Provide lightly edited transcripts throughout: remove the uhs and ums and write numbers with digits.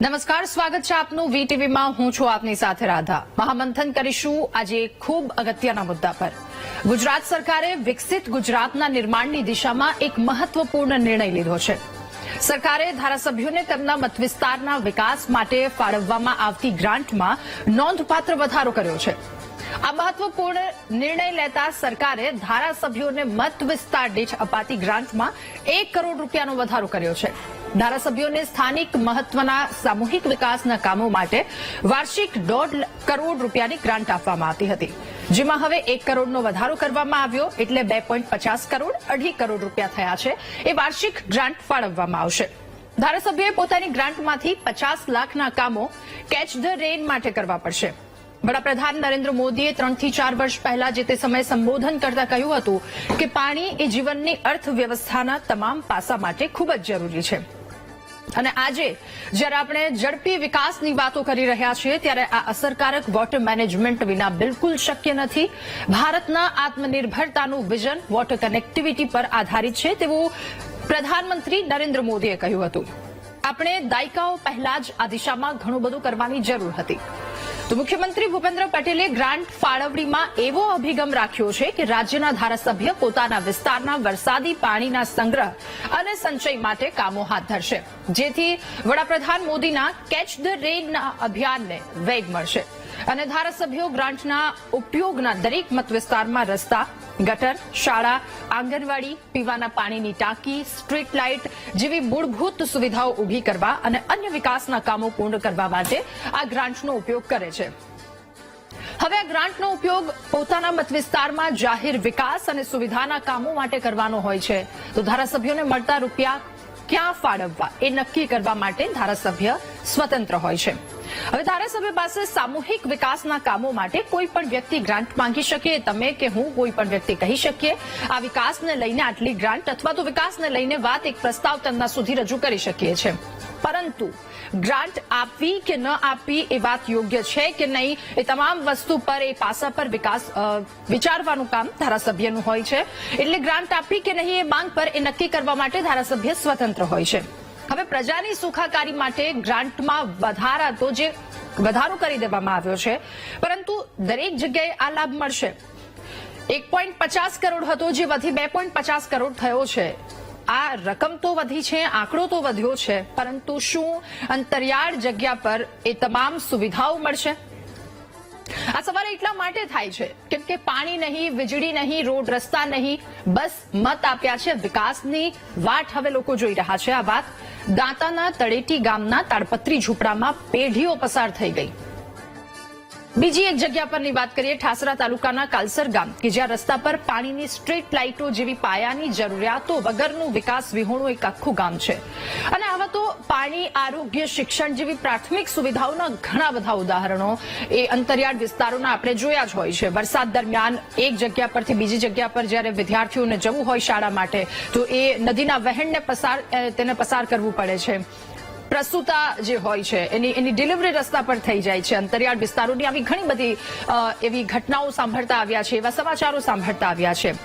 નમસ્કાર, સ્વાગત છે આપનું વીટીવીમાં. હું છું આપની સાથે રાધા. મહામંથન કરીશું આજે ખૂબ અગત્યના મુદ્દા પર. ગુજરાત સરકારે વિકસિત ગુજરાતના નિર્માણની દિશામાં એક મહત્વપૂર્ણ નિર્ણય લીધો છે. સરકારે ધારાસભ્યોને તેમના મતવિસ્તારના વિકાસ માટે ફાળવવામાં આવતી ગ્રાન્ટમાં નોંધપાત્ર વધારો કર્યો છે. આ મહત્વપૂર્ણ નિર્ણય લેતા સરકારે ધારાસભ્યોને મત વિસ્તાર દીઠ અપાતી ગ્રાન્ટમાં 1 કરોડ રૂપિયાનો વધારો કર્યો છે. ધારાસભ્યોને સ્થાનિક મહત્વના સામૂહિક વિકાસના કામો માટે વાર્ષિક 1.5 કરોડ રૂપિયાની ગ્રાન્ટ આપવામાં આવતી હતી, જેમાં હવે 1 કરોડનો વધારો કરવામાં આવ્યો, એટલે 2.50 કરોડ 2.5 કરોડ રૂપિયા થયા છે. એ વાર્ષિક ગ્રાન્ટ ફાળવવામાં આવશે. ધારાસભ્યોએ પોતાની ગ્રાન્ટમાંથી 50 લાખના કામો કેચ ધ રેન માટે કરવા પડશે. વડાપ્રધાન નરેન્દ્ર મોદીએ 3 થી 4 વર્ષ પહેલા જે તે સમયે સંબોધન કરતા કહ્યું હતું કે પાણી એ જીવનની અર્થવ્યવસ્થાના તમામ પાસા માટે ખૂબ જ જરૂરી છે. અને આજે જ્યારે આપણે ઝડપી વિકાસની વાતો કરી રહ્યા છીએ, ત્યારે આ અસરકારક વોટર મેનેજમેન્ટ વિના બિલકુલ શક્ય નથી. ભારતના આત્મનિર્ભરતાનું વિઝન વોટર કનેક્ટિવિટી પર આધારિત છે તેવું પ્રધાનમંત્રી નરેન્દ્ર મોદીએ કહ્યું હતું. આપણે દાયકાઓ પહેલા જ આ દિશામાં ઘણું બધું કરવાની જરૂર હતી. તો મુખ્યમંત્રી ભૂપેન્દ્ર પટેલે ગ્રાન્ટ ફાળવણીમાં એવો અભિગમ રાખ્યો છે કે રાજ્યના ધારાસભ્ય પોતાના વિસ્તારના વરસાદી પાણીના સંગ્રહ અને સંચય માટે કામો હાથ ધરશે, જેથી વડાપ્રધાન મોદીના કેચ ધ રેનના અભિયાનને વેગ મળશે અને ધારાસભ્યો ગ્રાન્ટના ઉપયોગના દરેક મત વિસ્તારમાં રસ્તા, ગટર, શાળા, આંગણવાડી, પીવાના પાણીની ટાંકી, સ્ટ્રીટ લાઇટ જેવી મૂળભૂત સુવિધાઓ ઊભી કરવા અને અન્ય વિકાસના કામો પૂર્ણ કરવા માટે આ ગ્રાન્ટનો ઉપયોગ કરે છે. હવે આ ગ્રાન્ટનો ઉપયોગ પોતાના મત વિસ્તારમાં જાહેર વિકાસ અને સુવિધાના કામો માટે કરવાનો હોય છે. તો ધારાસભ્યોને મળતા રૂપિયા ક્યાં ફાળવવા એ નક્કી કરવા માટે ધારાસભ્ય સ્વતંત્ર હોય છે. હવે ધારાસભ્ય પાસે સામૂહિક વિકાસના કામો માટે કોઈ પણ વ્યક્તિ ગ્રાન્ટ માંગી શકે. તમે કે હું કોઈ પણ વ્યક્તિ કહી શકીએ આ વિકાસને લઈને આટલી ગ્રાન્ટ, અથવા તો વિકાસને લઈને વાત એક પ્રસ્તાવ તેમના સુધી રજૂ કરી શકીએ છીએ. પરંતુ ગ્રાન્ટ આપવી કે ન આપવી એ વાત યોગ્ય છે કે નહીં, એ તમામ વસ્તુ પર, એ પાસા પર વિચારવાનું કામ ધારાસભ્યનું હોય છે. એટલે ગ્રાન્ટ આપવી કે નહીં એ માંગ પર એ નક્કી કરવા માટે ધારાસભ્ય સ્વતંત્ર હોય છે. હવે પ્રજાની સુખાકારી માટે ગ્રાન્ટમાં વધારો કરી દેવામાં આવ્યો છે, પરંતુ દરેક જગ્યાએ આ લાભ મળશે. 1.50 કરોડ હતો જે વધી 2.50 કરોડ થયો છે. આ રકમ તો વધી છે, આંકડો તો વધ્યો છે, પરંતુ શું અંતરિયાળ જગ્યા પર એ તમામ સુવિધાઓ મળશે? આ સવાલ એટલા માટે થાય છે કેમ કે પાણી નહીં, વીજળી નહીં, રોડ રસ્તા નહીં, બસ મત આપ્યા છે. વિકાસની વાટ હવે લોકો જોઈ રહ્યા છે. આ વાત દાંતાના તળેટી ગામના તાડપત્રી ઝૂંપડામાં પેઢીઓ પસાર થઈ ગઈ. બીજી એક જગ્યા પરની વાત કરીએ, ઠાસરા તાલુકાના કાલસર ગામ કે જ્યાં રસ્તા પર પાણીની સ્ટ્રીટ લાઇટો જેવી પાયાની જરૂરિયાતો વગરનું વિકાસ વિહોણું એક આખું ગામ છે. અને આવા તો પાણી, આરોગ્ય, શિક્ષણ જેવી પ્રાથમિક સુવિધાઓના ઘણા બધા ઉદાહરણો એ અંતરિયાળ વિસ્તારોના આપણે જોયા જ હોય છે. વરસાદ દરમિયાન એક જગ્યા પરથી બીજી જગ્યા પર જ્યારે વિદ્યાર્થીઓને જવું હોય શાળા માટે, તો એ નદીના વહેણને તેને પસાર કરવું પડે છે. પ્રસૂતા જે હોય છે એની ડિલિવરી રસ્તા પર થઈ જાય છે. અંતરિયાળ વિસ્તારોની આવી ઘણી બધી એવી ઘટનાઓ સાંભળતા આવ્યા છે, એવા સમાચારો સાંભળતા આવ્યા છે.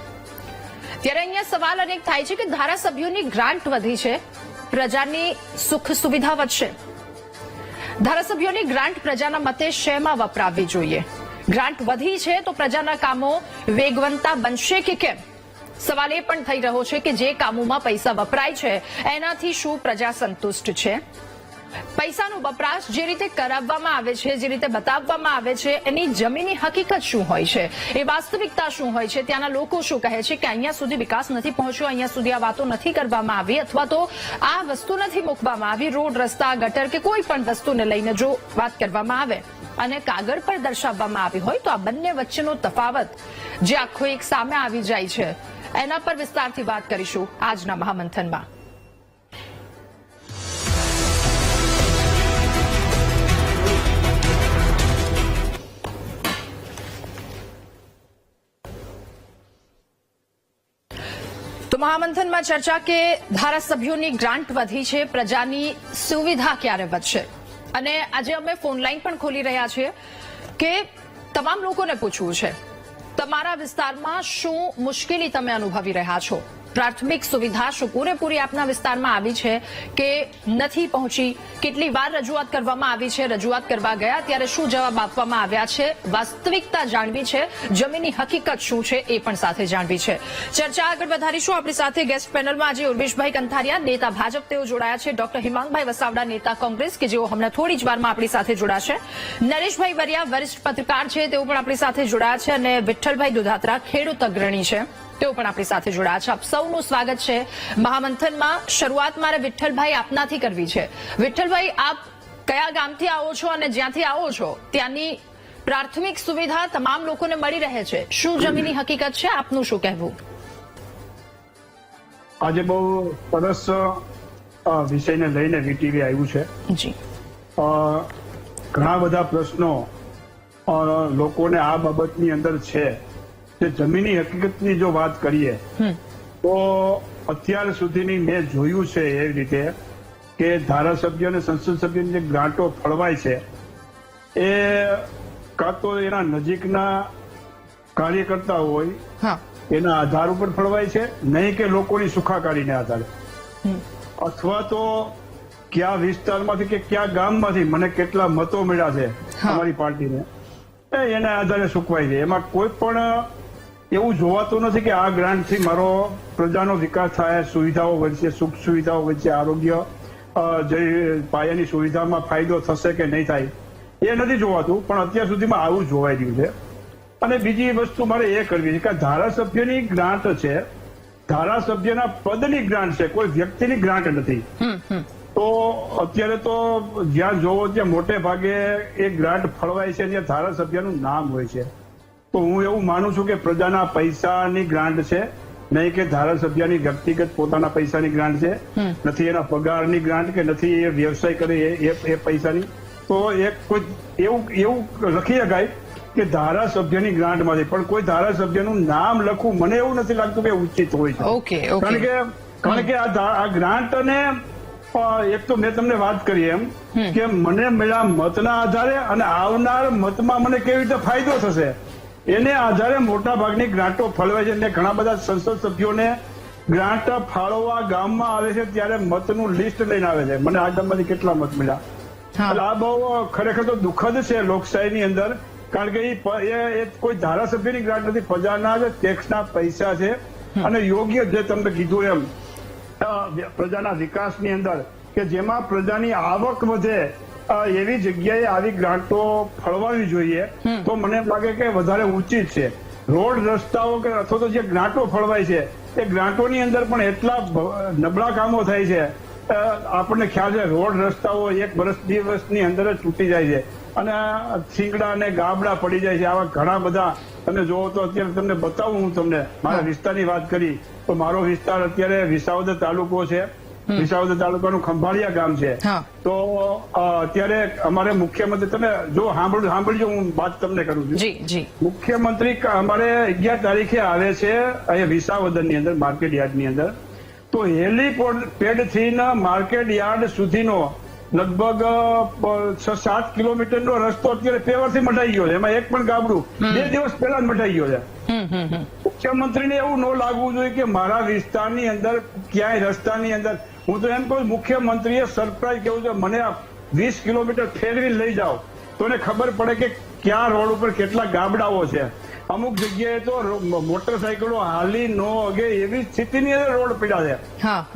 ત્યારે અહીંયા સવાલ અનેક થાય છે કે ધારાસભ્યોની ગ્રાન્ટ વધી છે, પ્રજાની સુખ સુવિધા વધશે. ધારાસભ્યોની ગ્રાન્ટ પ્રજાના મતે શેમાં વપરાવવી જોઈએ? ગ્રાન્ટ વધી છે તો પ્રજાના કામો વેગવંતા બનશે કે કેમ? સવાલ એ પણ થઈ રહ્યો છે કે જે કામોમાં પૈસા વપરાય છે એનાથી શું પ્રજા સંતુષ્ટ છે? પૈસાનો વપરાશ જે રીતે કરાવવામાં આવે છે, જે રીતે બતાવવામાં આવે છે, એની જમીની હકીકત શું હોય છે, એ વાસ્તવિકતા શું હોય છે? ત્યાંના લોકો શું કહે છે કે અહીંયા સુધી વિકાસ નથી પહોંચ્યો, અહીંયા સુધી આ વાતો નથી કરવામાં આવી, અથવા તો આ વસ્તુ નથી મૂકવામાં આવી. રોડ, રસ્તા, ગટર કે કોઈ પણ વસ્તુને લઈને જો વાત કરવામાં આવે અને કાગળ પર દર્શાવવામાં આવી હોય, તો આ બંને વચ્ચેનો તફાવત જે આખો એક સામે આવી જાય છે, એના પર વિસ્તારથી વાત કરીશું આજના મહામંથનમાં. તો મહામંથનમાં ચર્ચા કે ધારાસભ્યોની ગ્રાન્ટ વધી છે, પ્રજાની સુવિધા ક્યારે વધશે? અને આજે અમે ફોન લાઈન પણ ખોલી રહ્યા છીએ કે તમામ લોકોને પૂછવું છે, તમારા વિસ્તારમાં શું મુશ્કેલી તમે અનુભવી રહ્યા છો? પ્રાથમિક સુવિધા શું પૂરેપૂરી આપના વિસ્તારમાં આવી છે કે નથી પહોંચી? કેટલી વાર રજૂઆત કરવામાં આવી છે? રજૂઆત કરવા ગયા ત્યારે શું જવાબ આપવામાં આવ્યા છે? વાસ્તવિકતા જાણવી છે, જમીની હકીકત શું છે એ પણ સાથે જાણવી છે. ચર્ચા આગળ વધારીશું. આપણી સાથે ગેસ્ટ પેનલમાં આજે ઉર્વેશભાઈ કંથારિયા, નેતા ભાજપ, તેઓ જોડાયા છે. ડોક્ટર હિમાંગભાઈ વસાવડા, નેતા કોંગ્રેસ, કે જેઓ હમણાં થોડી જ વારમાં આપણી સાથે જોડાશે. નરેશભાઈ વરિયા, વરિષ્ઠ પત્રકાર છે, તેઓ પણ આપણી સાથે જોડાયા છે. અને વિઠ્ઠલભાઈ દુધાત્રા, ખેડૂત અગ્રણી છે, તેઓ પણ આપણી સાથે જોડાયા છે. આપ સૌનું સ્વાગત છે મહામંથનમાં. શરૂઆત મારે વિઠ્ઠલભાઈ આપનાથી કરવી છે. વિઠ્ઠલભાઈ, આપ કયા ગામથી આવો છો અને જ્યાંથી આવો છો ત્યાંની પ્રાથમિક સુવિધા તમામ લોકોને મળી રહે છે? શું જમીની હકીકત છે? આપનું શું કહેવું? આજે બહુ સરસ વિષયને લઈને વીટીવી આવ્યું છે. જી, ઘણા બધા પ્રશ્નો લોકોને આ બાબતની અંદર છે. જે જમીની હકીકતની જો વાત કરીએ તો અત્યાર સુધીની મેં જોયું છે એ રીતે કે ધારાસભ્ય અને સંસદ સભ્યની જે ગ્રાન્ટો ફળવાય છે એ કાં તો એના નજીકના કાર્યકર્તા હોય એના આધાર ઉપર ફળવાય છે, નહીં કે લોકોની સુખાકારીને આધારે, અથવા તો કયા વિસ્તારમાંથી કે કયા ગામમાંથી મને કેટલા મતો મળ્યા છે અમારી પાર્ટીને એના આધારે સુકવાય છે. એમાં કોઈ પણ એવું જોવાતું નથી કે આ ગ્રાન્ટથી મારો પ્રજાનો વિકાસ થાય, સુવિધાઓ વધશે, સુખ સુવિધાઓ વધશે, આરોગ્ય જે પાયાની સુવિધામાં ફાયદો થશે કે નહીં થાય એ નથી જોવાતું. પણ અત્યાર સુધીમાં આવું જોવાઈ રહ્યું છે. અને બીજી વસ્તુ મારે એ કરવી છે કે ધારાસભ્યની ગ્રાન્ટ છે, ધારાસભ્યના પદની ગ્રાન્ટ છે, કોઈ વ્યક્તિની ગ્રાન્ટ નથી. તો અત્યારે તો જ્યાં જોવો ત્યાં મોટે ભાગે એ ગ્રાન્ટ ફળવાય છે ત્યાં ધારાસભ્યનું નામ હોય છે. તો હું એવું માનું છું કે પ્રજાના પૈસાની ગ્રાન્ટ છે, નહીં કે ધારાસભ્યની વ્યક્તિગત પોતાના પૈસાની ગ્રાન્ટ છે, નથી એના પગારની ગ્રાન્ટ કે નથી એ વ્યવસાય કરે એ પૈસાની. તો એક કોઈ એવું લખી શકાય કે ધારાસભ્યની ગ્રાન્ટમાંથી, પણ કોઈ ધારાસભ્યનું નામ લખવું મને એવું નથી લાગતું કે ઉચિત હોય છે. કારણ કે આ ગ્રાન્ટ અને એક તો મેં તમને વાત કરી એમ કે મને મળ્યા મતના આધારે અને આવનાર મતમાં મને કેવી રીતે ફાયદો થશે એને આધારે મોટા ભાગની ગ્રાન્ટો ફળવાય છે. અને ઘણા બધા સંસદ સભ્યોને ગ્રાન્ટ ફાળવવા ગામમાં આવે છે ત્યારે મતનું લિસ્ટ લઈને આવે છે, મને આ ગામમાંથી કેટલા મત મળ્યા. એટલે આ બહુ ખરેખર તો દુઃખદ છે લોકશાહીની અંદર. કારણ કે એ કોઈ ધારાસભ્યની ગ્રાન્ટ નથી, પ્રજાના ટેક્સના પૈસા છે. અને યોગ્ય જે તમને કીધું એમ પ્રજાના વિકાસની અંદર કે જેમાં પ્રજાની આવક વધે એવી જગ્યાએ આવી ગ્રાન્ટો ફળવાવી જોઈએ તો મને એમ લાગે કે વધારે ઉચિત છે. રોડ રસ્તાઓ કે અથવા તો જે ગ્રાન્ટો ફળવાય છે એ ગ્રાન્ટોની અંદર પણ એટલા નબળા કામો થાય છે. આપણને ખ્યાલ છે રોડ રસ્તાઓ 1 વર્ષ 2 વર્ષની અંદર જ તૂટી જાય છે અને થીંગડા અને ગાબડા પડી જાય છે. આવા ઘણા બધા તમે જોવો તો અત્યારે તમને બતાવું. હું તમને મારા વિસ્તારની વાત કરી તો મારો વિસ્તાર અત્યારે વિસાવદર તાલુકો છે. વિસાવદર તાલુકાનું ખંભાળિયા ગામ છે. તો અત્યારે અમારે મુખ્યમંત્રી, તમે જો સાંભળજો હું વાત તમને કરું છું. મુખ્યમંત્રી અમારે 11 તારીખે આવે છે અહીંયા વિસાવદરની અંદર માર્કેટ યાર્ડની અંદર. તો હેલીપેડ થી માર્કેટ યાર્ડ સુધીનો લગભગ 6-7 કિલોમીટરનો રસ્તો અત્યારે પેવરથી મટાઈ ગયો છે. એમાં એક પણ ગાબડું 2 દિવસ પહેલા જ મટાઈ ગયો છે. મુખ્યમંત્રીને એવું ન લાગવું જોઈએ કે મારા વિસ્તારની અંદર ક્યાંય રસ્તાની અંદર, હું તો એમ કહું મુખ્યમંત્રીએ સરપ્રાઈઝ કેવું છે, મને 20 કિલોમીટર ફેરવી લઈ જાઓ તો એને ખબર પડે કે ક્યાં રોડ ઉપર કેટલા ગાબડાઓ છે. અમુક જગ્યાએ તો મોટરસાયકલો હાલી ન અગે એવી સ્થિતિની અંદર રોડ પડ્યા છે.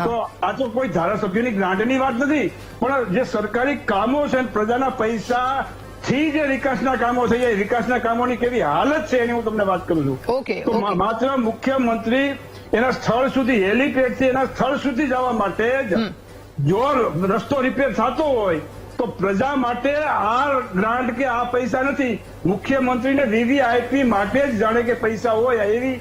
તો આ તો કોઈ ધારાસભ્યની ગ્રાન્ટની વાત નથી, પણ જે સરકારી કામો છે પ્રજાના પૈસા થી જે વિકાસના કામો થઈ જાય, વિકાસના કામોની કેવી હાલત છે એની હું તમને વાત કરું છું. તો માત્ર મુખ્યમંત્રી એના સ્થળ સુધી, હેલીપેડ થી એના સ્થળ સુધી જવા માટે જો રસ્તો રિપેર થતો હોય તો પ્રજા માટે આ ગ્રાન્ટ કે આ પૈસા નથી, મુખ્યમંત્રીને વીવીઆઈપી માટે જ જાણે કે પૈસા હોય એવી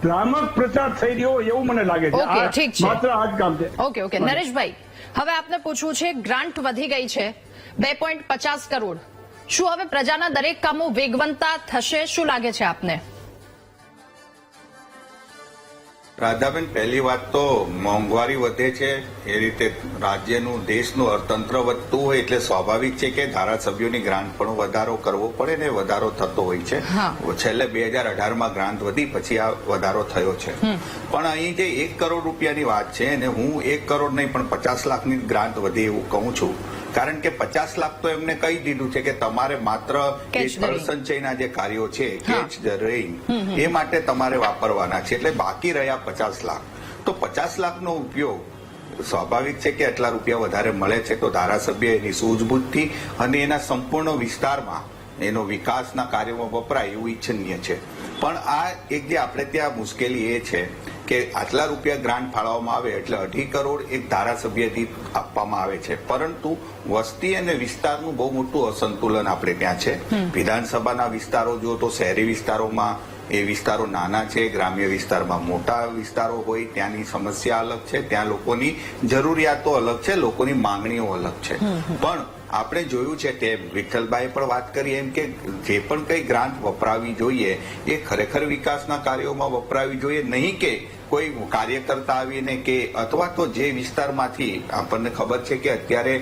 ભ્રામક પ્રચાર થઈ રહ્યો એવું મને લાગે છે. માત્ર આ જ કામ છે. ઓકે નરેશભાઈ, હવે આપને પૂછવું છે, ગ્રાન્ટ વધી ગઈ છે 2.50 કરોડ, શું હવે પ્રજાના દરેક કામો વેગવંતા થશે? શું લાગે છે આપને? રાધાબેન, પહેલી વાત તો મોંઘવારી વધે છે એ રીતે રાજ્યનું દેશનું અર્થતંત્ર વધતું હોય એટલે સ્વાભાવિક છે કે ધારાસભ્યોની ગ્રાન્ટ પણ વધારો કરવો પડે ને વધારો થતો હોય છે. છેલ્લે 2018માં ગ્રાન્ટ વધી પછી આ વધારો થયો છે. પણ અહીં જે 1 કરોડ રૂપિયાની વાત છે અને હું 1 કરોડ નહીં પણ 50 લાખની ગ્રાન્ટ વધી એવું કહું છું. કારણ કે 50 લાખ તો એમને કહી દીધું છે કે તમારે માત્ર જળ સંચયના જે કાર્યો છે કેચ ધ રેઇન એ માટે તમારે વાપરવાના છે. એટલે બાકી રહ્યા 50 લાખ. તો 50 લાખનો ઉપયોગ સ્વાભાવિક છે કે આટલા રૂપિયા વધારે મળે છે તો ધારાસભ્ય એની સૂઝબૂછથી અને એના સંપૂર્ણ વિસ્તારમાં એનો વિકાસના કાર્યોમાં વપરાય એવું ઈચ્છનીય છે. પણ આ એક જે આપણે ત્યાં મુશ્કેલી એ છે કે આટલા રૂપિયા ગ્રાન્ટ ફાળવવામાં આવે એટલે 2.5 કરોડ એક ધારાસભ્યથી આપવામાં આવે છે. પરંતુ વસ્તી અને વિસ્તારનું બહુ મોટું અસંતુલન આપણે ત્યાં છે. વિધાનસભાના વિસ્તારો જો તો શહેરી વિસ્તારોમાં એ વિસ્તારો નાના છે, ગ્રામ્ય વિસ્તારમાં મોટા વિસ્તારો હોય ત્યાંની સમસ્યા અલગ છે, ત્યાં લોકોની જરૂરિયાતો અલગ છે, લોકોની માંગણીઓ અલગ છે. પણ આપણે જોયું છે તે વિઠ્ઠલભાઈ પણ વાત કરી એમ કે જે પણ કઈ ગ્રાન્ટ વપરાવી જોઈએ એ ખરેખર વિકાસના કાર્યોમાં વપરાવી જોઈએ, નહીં કે કોઈ કાર્યકર્તા આવીને કે અથવા તો જે વિસ્તારમાંથી આપણને ખબર છે કે અત્યારે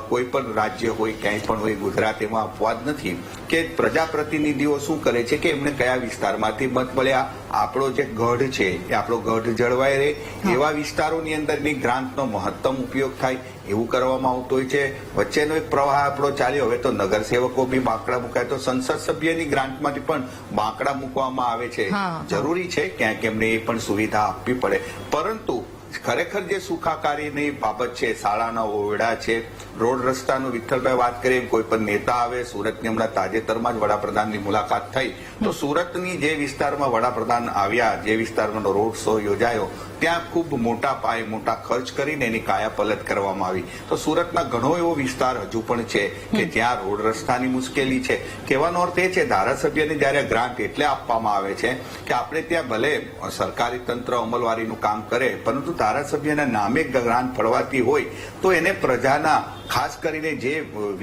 કોઈ પણ રાજ્ય હોય ક્યાંય પણ હોય ગુજરાત એમાં અપવાદ નથી કે પ્રજાપ્રતિનિધિઓ શું કરે છે કે એમને કયા વિસ્તારમાંથી મત મળ્યા, આપણો જે ગઢ છે એ આપણો ગઢ જળવાય રહે એવા વિસ્તારોની અંદરની ગ્રાન્ટનો મહત્તમ ઉપયોગ થાય એવું કરવામાં આવતું હોય છે. વચ્ચેનો એક પ્રવાહ આપણો ચાલ્યો, હવે તો નગરસેવકો બી બાંકડા મુકાય તો સંસદ સભ્યની ગ્રાન્ટમાંથી પણ બાંકડા મૂકવામાં આવે છે. જરૂરી છે ક્યાંક એમને એ પણ સુવિધા આપવી પડે. પરંતુ ખરેખર જે સુખાકારીની બાબત છે, શાળાના ઓરડા છે, રોડ રસ્તાનું વિઠ્ઠલભાઈ વાત કરીએ, કોઈ પણ નેતા આવે સુરતની હમણાં તાજેતરમાં જ વડાપ્રધાનની મુલાકાત થઈ તો સુરતની જે વિસ્તારમાં વડાપ્રધાન આવ્યા, જે વિસ્તારમાં રોડ શો યોજાયો ત્યાં ખૂબ મોટા પાયે મોટા ખર્ચ કરીને એની કાયાપલટ કરવામાં આવી. તો સુરતના ઘણો એવો વિસ્તાર હજુ પણ છે કે જ્યાં રોડ રસ્તાની મુશ્કેલી છે. કહેવાનો અર્થ એ છે ધારાસભ્યને જયારે ગ્રાન્ટ એટલે આપવામાં આવે છે કે આપણે ત્યાં ભલે સરકારી તંત્ર અમલવારીનું કામ કરે પરંતુ ધારાસભ્યના નામે ગ્રાન્ટ ફળવાતી હોય તો એને પ્રજાના ખાસ કરીને જે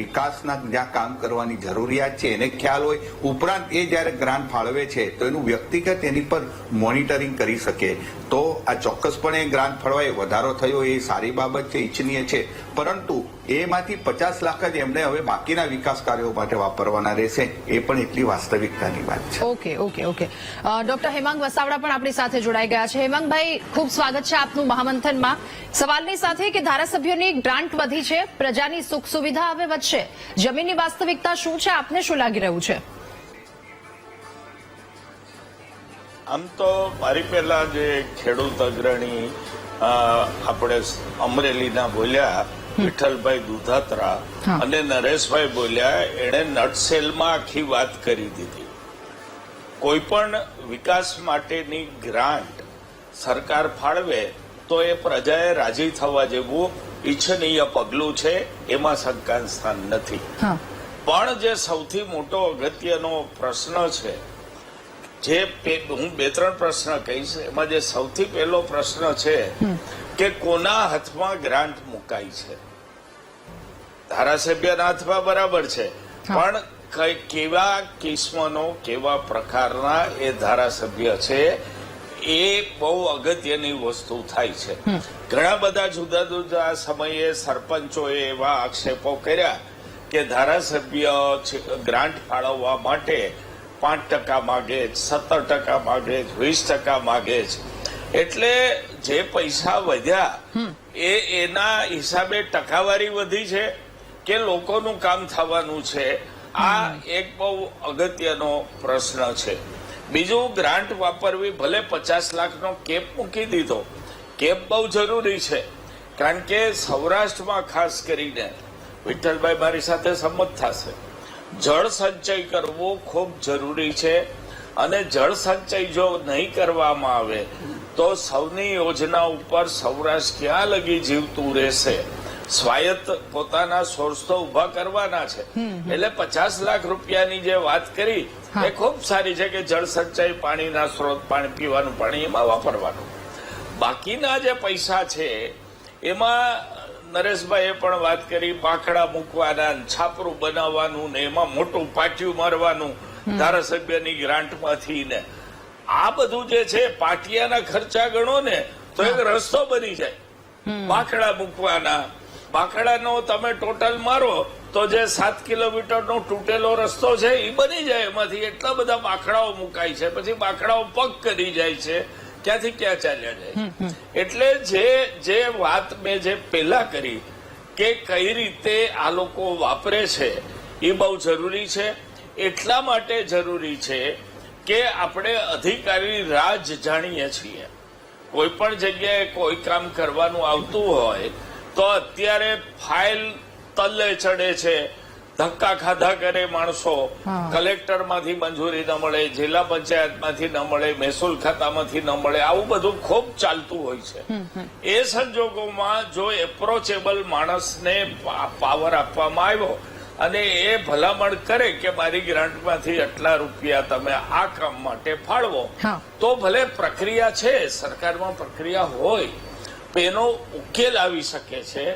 વિકાસના જ્યાં કામ કરવાની જરૂરિયાત છે એને ખ્યાલ હોય. ઉપરાંત એ જયારે ગ્રાન્ટ ફાળવે છે તો એનું વ્યક્તિગત એની પર મોનિટરિંગ કરી શકે. તો આ ચોક્કસપણે ગ્રાન્ટ ફળવાય વધારો થયો એ સારી બાબત છે, ઈચ્છનીય છે. પરંતુ એમાંથી 50 લાખ જ એમને હવે બાકીના વિકાસ કાર્યો માટે વાપરવાના રહેશે એ પણ એટલી વાસ્તવિકતાની વાત છે. ઓકે. ડોક્ટર હેમાંગ વસાવડા પણ આપણી સાથે જોડાઈ ગયા છે. હેમાંગભાઈ, ખૂબ સ્વાગત છે આપનું મહામંથનમાં. સવાલની સાથે કે ધારાસભ્યોની ગ્રાન્ટ વધી છે, પ્રજાની સુખ સુવિધા હવે વધશે, જમીનની વાસ્તવિકતા શું છે, આપને શું લાગી રહ્યું છે? આમ તો મારી પહેલા જે ખેડૂત અગ્રણી આપણે અમરેલીના બોલ્યા વિઠ્ઠલભાઈ દુધાત્રા અને નરેશભાઈ બોલ્યા, એણે નટસેલમાં આખી વાત કરી દીધી. કોઈ પણ વિકાસ માટેની ગ્રાન્ટ સરકાર ફાળવે તો એ પ્રજાએ રાજી થવા જેવું ઈચ્છનીય પગલું છે, એમાં શંકાનું સ્થાન નથી. પણ જે સૌથી મોટો અગત્યનો પ્રશ્ન છે, જે હું 2-3 પ્રશ્ન કહીશ, એમાં જે સૌથી પહેલો પ્રશ્ન છે કે કોના હાથમાં ગ્રાન્ટ મુકાઈ છે. ધારાસભ્યના હાથમાં બરાબર છે, પણ કેવા કિસ્મનો કેવા પ્રકારના એ ધારાસભ્ય છે એ બહુ અગત્યની વસ્તુ થાય છે. ઘણા બધા જુદા જુદા સમયે સરપંચોએ એવા આક્ષેપો કર્યા કે ધારાસભ્ય ગ્રાન્ટ ફાળવવા માટે 5% માગે, 17% માગે, 20% માગે છે. એટલે જે પૈસા વધ્યા એના હિસાબે ટકાવારી વધી છે કે લોકોનું કામ થવાનું છે, આ એક બહુ અગત્યનો પ્રશ્ન છે. બીજું, ગ્રાન્ટ વાપરવી, ભલે 50 લાખનો કેપ મૂકી દીધો, કેપ બહુ જરૂરી છે. કારણ કે સૌરાષ્ટ્રમાં ખાસ કરીને વિઠ્ઠલભાઈ મારી સાથે સંમત થશે, જળ સંચય કરવો ખૂબ જરૂરી છે. અને જળ સંચય જો નહીં કરવામાં આવે તો સૌની યોજના ઉપર સૌરાષ્ટ્ર ક્યાં લગી જીવતું રહેશે. સ્વાયત્ત પોતાના સોર્સ તો ઉભા કરવાના છે. એટલે 50 લાખ રૂપિયાની જે વાત કરી એ ખૂબ સારી છે કે જળ સંચય, પાણીના સ્ત્રોત, પાણી પીવાનું પાણી એમાં વાપરવાનું. બાકીના જે પૈસા છે એમાં નરેશભાઈએ પણ વાત કરી, બાંકડા મૂકવાના, છાપરું બનાવવાનું ને એમાં મોટું પાટિયું મારવાનું ધારાસભ્યની ગ્રાન્ટમાંથી ને. આ બધું જે છે પાટિયાના ખર્ચા ગણો ને તો એક રસ્તો બની જાય. બાકડા મૂકવાના, બાકડાનો તમે ટોટલ મારો તો જે 7 કિલોમીટરનો તૂટેલો રસ્તો છે એ બની જાય. એમાંથી એટલા બધા બાકડાઓ મુકાય છે, પછી બાકડાઓ પગ કરી જાય છે, ક્યાંથી ક્યાં ચાલ્યા જાય. એટલે જે વાત મેં જે પેલા કરી કે કઈ રીતે આ લોકો વાપરે છે એ બહુ જરૂરી છે. એટલા માટે જરૂરી છે કે આપણે અધિકારી રાજ જાણીએ છીએ. કોઈ પણ જગ્યાએ કોઈ કામ કરવાનું આવતું હોય તો અત્યારે ફાઇલ તલ્લે ચડે છે, ધક્કા ખાધા કરે માણસો, કલેક્ટરમાંથી મંજૂરી ન મળે, જિલ્લા પંચાયતમાંથી ન મળે, મહેસૂલ ખાતામાંથી ન મળે, આવું બધું ખૂબ ચાલતું હોય છે. એ સંજોગોમાં જો એપ્રોચેબલ માણસને પાવર આપવામાં આવ્યો અને એ ભલામણ કરે કે મારી ગ્રાન્ટમાંથી આટલા રૂપિયા તમે આ કામ માટે ફાળવો, તો ભલે પ્રક્રિયા છે, સરકારમાં પ્રક્રિયા હોય, એનો ઉકેલ આવી શકે છે.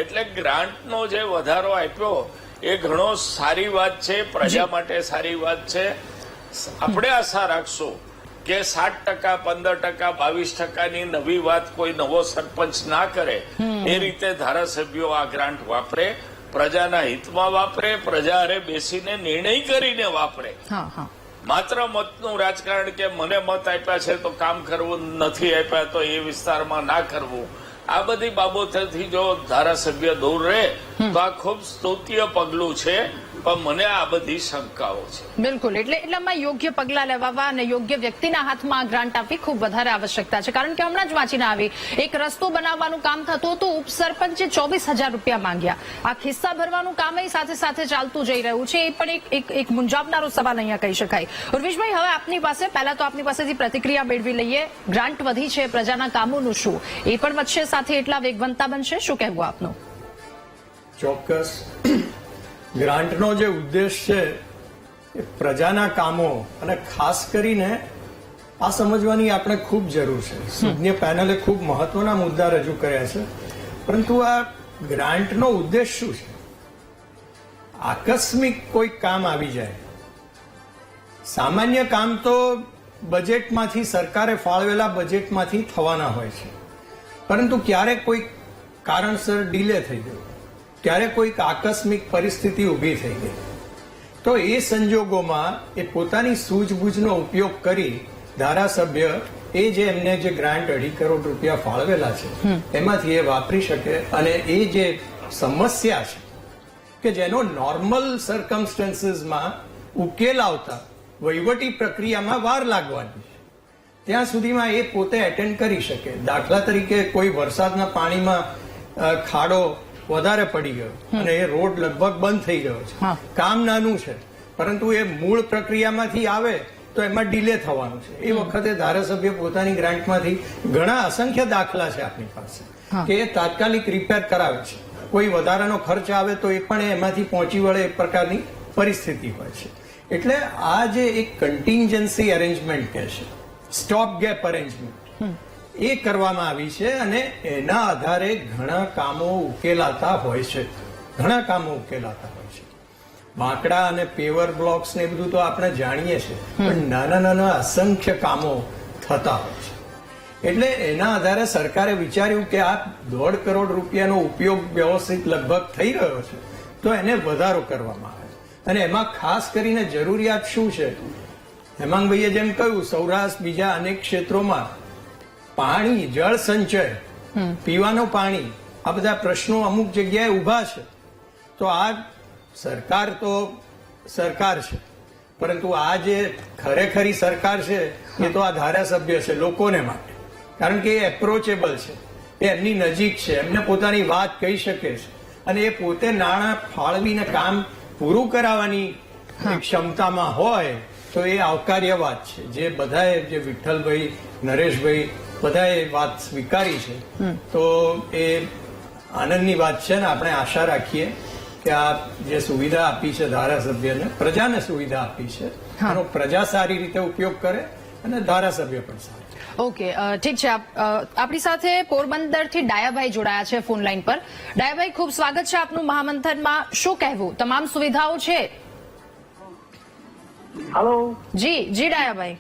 એટલે ગ્રાન્ટનો જે વધારો આપ્યો એ ઘણો સારી વાત છે, પ્રજા માટે સારી વાત છે. આપણે આશા રાખશું કે 7%, 15%, 22%ની નવી વાત કોઈ નવો સરપંચ ના કરે. એ રીતે ધારાસભ્યો આ ગ્રાન્ટ વાપરે, પ્રજાના હિતમાં વાપરે, પ્રજા હારે બેસીને નિર્ણય કરીને વાપરે. માત્ર મતનું રાજકારણ કે મને મત આપ્યા છે તો કામ કરવું, નથી આપ્યા તો એ વિસ્તારમાં ના કરવું, આ બધી બાબતોથી જો ધારાસભ્ય દૂર રહે તો આ ખૂબ સ્તુત્ય પગલું છે. પણ મને આ બધી શંકાઓ છે. બિલકુલ, એટલામાં યોગ્ય પગલા લેવા અને યોગ્ય વ્યક્તિના હાથમાં ગ્રાન્ટ આપવી ખૂબ વધારે આવશ્યકતા છે. કારણ કે હમણાં જ વાંચીને આવી, એક રસ્તો બનાવવાનું કામ થતું હતું, ઉપસરપંચે 24,000 રૂપિયા માંગ્યા. આ ખિસ્સા ભરવાનું કામ સાથે સાથે ચાલતું જઈ રહ્યું છે. એ પણ એક મૂંઝાવનારો સવાલ અહીંયા કહી શકાય. ઉર્વિશભાઈ, હવે આપની પાસે પહેલા તો આપની પાસેથી પ્રતિક્રિયા મેળવી લઈએ. ગ્રાન્ટ વધી છે, પ્રજાના કામોનું શું? એ પણ વધશે, સાથે એટલા વેગવંતા બનશે, શું કહેવું આપનું? ચોક્કસ. ગ્રાન્ટનો જે ઉદ્દેશ છે એ પ્રજાના કામો, અને ખાસ કરીને આ સમજવાની આપણે ખૂબ જરૂર છે. સુજ્ઞ પેનલે ખૂબ મહત્વના મુદ્દા રજૂ કર્યા છે, પરંતુ આ ગ્રાન્ટનો ઉદ્દેશ શું છે? આકસ્મિક કોઈ કામ આવી જાય, સામાન્ય કામ તો બજેટમાંથી, સરકારે ફાળવેલા બજેટમાંથી થવાના હોય છે, પરંતુ ક્યારેક કોઈ કારણસર ડીલે થઈ ગયું, ક્યારે કોઈક આકસ્મિક પરિસ્થિતિ ઊભી થઈ ગઈ, તો એ સંજોગોમાં એ પોતાની સૂઝબૂઝનો ઉપયોગ કરી ધારાસભ્ય એ જે એમને જે ગ્રાન્ટ 2.5 કરોડ રૂપિયા ફાળવેલા છે એમાંથી એ વાપરી શકે. અને એ જે સમસ્યા છે કે જેનો નોર્મલ સર્કમસ્ટન્સીસમાં ઉકેલ આવતા વહીવટી પ્રક્રિયામાં વાર લાગવાની છે, ત્યાં સુધીમાં એ પોતે એટેન્ડ કરી શકે. દાખલા તરીકે કોઈ વરસાદના પાણીમાં ખાડો વધારે પડી ગયો અને એ રોડ લગભગ બંધ થઈ ગયો છે, કામ નાનું છે, પરંતુ એ મૂળ પ્રક્રિયામાંથી આવે તો એમાં ડીલે થવાનું છે. એ વખતે ધારાસભ્ય પોતાની ગ્રાન્ટમાંથી ઘણા અસંખ્ય દાખલા છે આપણી પાસે કે એ તાત્કાલિક રિપેર કરાવે છે. કોઈ વધારાનો ખર્ચ આવે તો એ પણ એમાંથી પહોંચી વળે એ પ્રકારની પરિસ્થિતિ હોય છે. એટલે આ જે એક કન્ટિન્જન્સી અરેન્જમેન્ટ કહે છે, સ્ટોપ ગેપ અરેન્જમેન્ટ, એ કરવામાં આવી છે અને એના આધારે ઘણા કામો ઉકેલાતા હોય છે. બાંકડા અને પેવર બ્લોક્સ ને બધું તો આપણે જાણીએ છીએ, પણ નાના નાના અસંખ્ય કામો થતા હોય છે. એટલે એના આધારે સરકારે વિચાર્યું કે આ 1.5 કરોડ રૂપિયાનો ઉપયોગ વ્યવસ્થિત લગભગ થઈ રહ્યો છે, તો એને વધારો કરવામાં આવે. અને એમાં ખાસ કરીને જરૂરિયાત શું છે? હેમાંગભાઈએ જેમ કહ્યું, સૌરાષ્ટ્ર, બીજા અનેક ક્ષેત્રોમાં પાણી, જળ સંચય, પીવાનું પાણી, આ બધા પ્રશ્નો અમુક જગ્યાએ ઉભા છે. તો આ સરકાર તો સરકાર છે, પરંતુ આ જે ખરેખરી સરકાર છે એ તો આ ધારાસભ્ય છે લોકોને માટે. કારણ કે એ એપ્રોચેબલ છે, એ એમની નજીક છે, એમને પોતાની વાત કહી શકે છે, અને એ પોતે નાણાં ફાળવીને કામ પૂરું કરાવવાની ક્ષમતામાં હોય તો એ આવકાર્ય વાત છે. જે બધાએ, જે વિઠ્ઠલભાઈ, નરેશભાઈ, બધાએ વાત સ્વીકારી છે, તો એ આનંદની વાત છે. ને આપણે આશા રાખીએ કે આ જે સુવિધા આપી છે ધારાસભ્યને, પ્રજાને સુવિધા આપી છે, એનો પ્રજા સારી રીતે ઉપયોગ કરે અને ધારાસભ્ય પણ સારું. ઓકે, ઠીક છે. આપણી સાથે પોરબંદરથી ડાયાભાઈ જોડાયા છે ફોન લાઈન પર. ડાયાભાઈ, ખૂબ સ્વાગત છે આપનું મહામંથનમાં. શું કહેવું? તમામ સુવિધાઓ છે? હેલો. જી ડાયાભાઈ.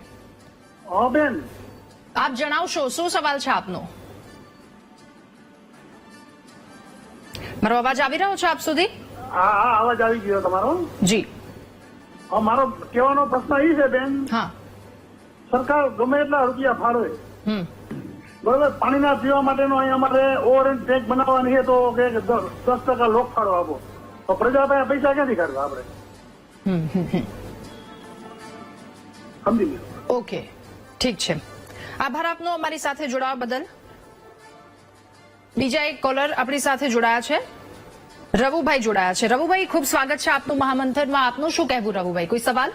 હા બેન, આપ જણાવશો શું સવાલ છે આપનો? મારો અવાજ આવી રહ્યો છે આપ સુધી? હા હા અવાજ આવી ગયો તમારો. જી. મારો કહેવાનો પ્રશ્ન એ છે બેન, હા. સરકાર ગમે એટલા રૂપિયા ફાળવે, હમ. બરોબર, પાણીના પીવા માટેનો અહીંયા અમારે ઓવરહેડ ટેન્ક બનાવવાની છે તો કે 10% લોક ફાળો આપો, તો પ્રજા પાસે પૈસા ક્યાંથી કાઢવા આપણે? સમજી લો. ઓકે, ઠીક છે. આભાર આપનો અમારી સાથે જોડાવા બદલ. બીજા એક કોલર આપણી સાથે જોડાયા છે, રવુભાઈ જોડાયા છે. રવુભાઈ, ખૂબ સ્વાગત છે આપનું મહામંથનમાં. આપનું શું કહેવું રવુભાઈ? કોઈ સવાલ?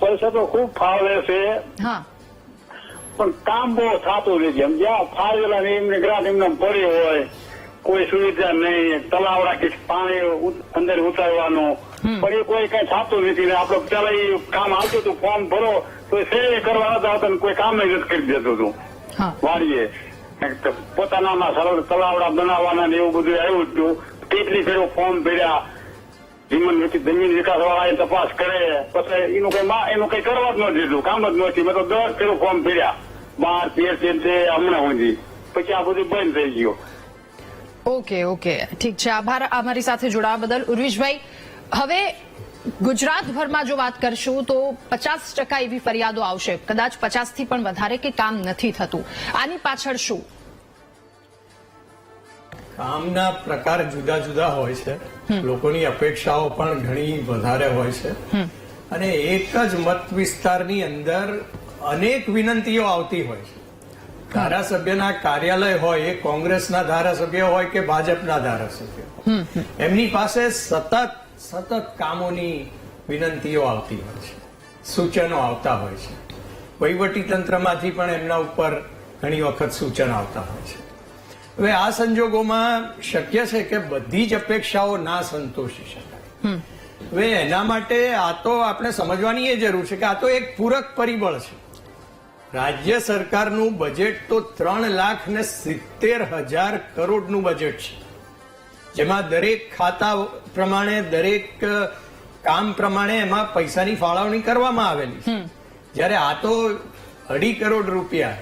પૈસા તો ખૂબ ફાળવે છે, હા. પણ કામ બહુ થતું નથી. એમ જ્યાં ફાળવેલા એમને ગ્રાન્ટ એમને પડી હોય, કોઈ સુવિધા નહીં, તલાવડા કે પાણી અંદર ઉતારવાનું, પણ એ કોઈ કઈ થતું નથી. આપડે પેલા એ કામ આવતું હતું, ફોર્મ ભરો તો સે કરવા નતા આવતા ને કોઈ કામ નથી કરી દેતું હતું હા. વાડીએ. પોતાના સરળ તલાવડા બનાવવાના ને એવું બધું આવ્યું હતું. કેટલી ફેરો ફોર્મ ભર્યા, જમીન વિકાસ વાળા તપાસ કરે, પછી એનું કઈ કરવા જ ન દીધું, કામ જ નથી. મેં તો 10 ફેરો ફોર્મ ભર્યા, 12, 13 હમણાં સુધી, પછી આ બધું બંધ થઈ ગયું. ઓકે, ઓકે, ઠીક છે. આભાર અમારી સાથે જોડાવા બદલ. ઉર્વિશભાઈ, હવે ગુજરાતભરમાં જો વાત કરશું તો 50% એવી ફરિયાદો આવશે, કદાચ 50 થી પણ વધારે, કે કામ નથી થતું. આની પાછળ શું? કામના પ્રકાર જુદા જુદા હોય છે, લોકોની અપેક્ષાઓ પણ ઘણી વધારે હોય છે, અને એક જ મત વિસ્તારની અંદર અનેક વિનંતીઓ આવતી હોય છે. ધારાસભ્યના કાર્યાલય હોય, એ કોંગ્રેસના ધારાસભ્ય હોય કે ભાજપના ધારાસભ્ય હોય, એમની પાસે સતત કામોની વિનંતીઓ આવતી હોય છે, સૂચનો આવતા હોય છે. વહીવટી તંત્રમાંથી પણ એમના ઉપર ઘણી વખત સૂચન આવતા હોય છે. હવે આ સંજોગોમાં શક્ય છે કે બધી જ અપેક્ષાઓ ના સંતોષી શકાય. હવે એના માટે આ તો આપણે સમજવાની એ જરૂર છે કે આ તો એક પૂરક પરિબળ છે. રાજ્ય સરકારનું બજેટ તો 3,70,000 કરોડનું બજેટ છે, જેમાં દરેક ખાતા પ્રમાણે, દરેક કામ પ્રમાણે એમાં પૈસાની ફાળવણી કરવામાં આવેલી છે. જ્યારે આ તો 2.5 કરોડ રૂપિયા,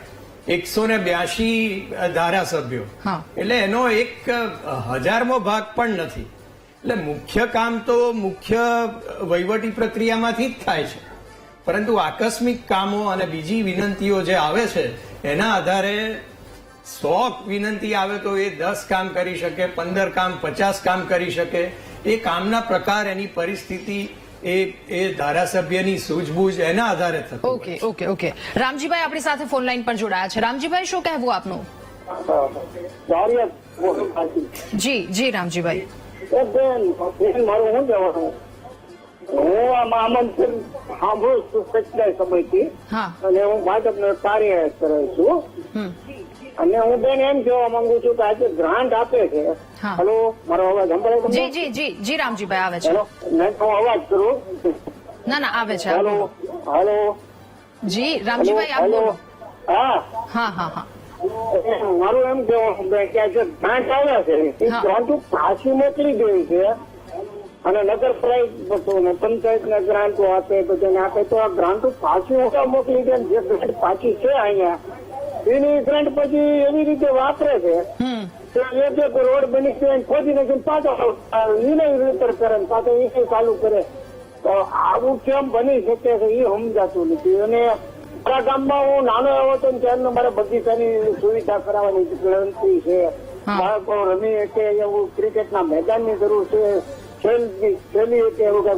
182 ધારાસભ્યો, એટલે એનો 1/1000મો ભાગ પણ નથી. એટલે મુખ્ય કામ તો મુખ્ય વહીવટી પ્રક્રિયામાંથી જ થાય છે, પરંતુ આકસ્મિક કામો અને બીજી વિનંતીઓ જે આવે છે એના આધારે 100 વિનંતી આવે તો એ 10 કામ કરી શકે, 15 કામ, 50 કામ કરી શકે. એ કામના પ્રકાર, એની પરિસ્થિતિ, એ ધારાસભ્યની સૂઝબૂઝ, એના આધારે થતું. ઓકે. રામજીભાઈ આપણી સાથે ફોન લાઈન પર જોડાયા છે. રામજીભાઈ, શું કહેવું આપનું? જી રામજીભાઈ. મારું શું કહેવાનું, હું આ આમંત્રણ સાંભળું છું કેટલાય સમયથી, અને હું ભાજપનો કાર્ય કરું છું. અને હું બેન એમ કહેવા માંગુ છું કે આજે ગ્રાન્ટ આપે છે. હેલો, મારો અવાજ સંભળાય? જી રામજીભાઈ, આવે છે. હું અવાજ કરું? ના આવે છે. હેલો. જી રામજીભાઈ, આપ બોલો. હા. મારું એમ કહેવાનું કે આજે ગ્રાન્ટ આવે છે, એ ગ્રાન્ટ પાછી મોકલી દેવી છે. અને નગરપાલિકા પંચાયતના ગ્રાન્ટો આપે તો તેને આપે તો આ ગ્રાન્ટો પાછી મોકલી દે. જે ગ્રાન્ટ પાછી છે અહીંયા, એની ગ્રાન્ટ પછી એવી રીતે વાપરે છે. એક રોડ બની છે, ખોદી નાખીને પાછો રિપેર કરે, પાછો એ ચાલુ કરે. તો આવું કેમ બની શકે છે એ સમજાતું નથી. અને મારા ગામમાં હું નાનો આવ્યો હતો ત્યારે મારે બગીચાની સુવિધા કરાવવાની વિનંતી છે. બાળકો રમી કે એવું ક્રિકેટના મેદાનની જરૂર છે,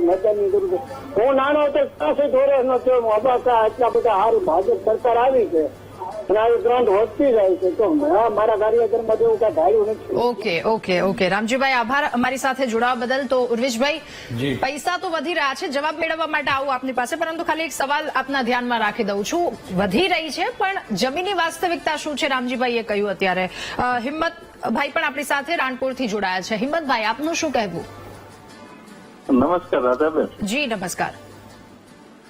મેદાનની જરૂર છે. હું નાનો હતો 65 વર્ષનો થયો, અબાકા એટલા બધા સારું ભાજપ સરકાર આવી છે અને આવી ગ્રાન્ટ વધતી જાય છે. તો મારા કાર્યક્રમમાં એવું કઈ ધાર્યું નથી. ઓકે. રામજીભાઈ, આભાર અમારી સાથે જોડાવા બદલ. તો ઉર્વિશભાઈ, પૈસા તો વધી રહ્યા છે, જવાબ મેળવવા માટે આવું આપની પાસે, પરંતુ ખાલી એક સવાલ આપના ધ્યાનમાં રાખી દઉં છું. વધી રહી છે, પણ જમીનની વાસ્તવિકતા શું છે? રામજીભાઈએ કહ્યું અત્યારે. હિંમતભાઈ પણ આપણી સાથે રાણપુરથી જોડાયા છે. હિંમતભાઈ, આપનું શું કહેવું? નમસ્કાર રાધાબેન. જી નમસ્કાર.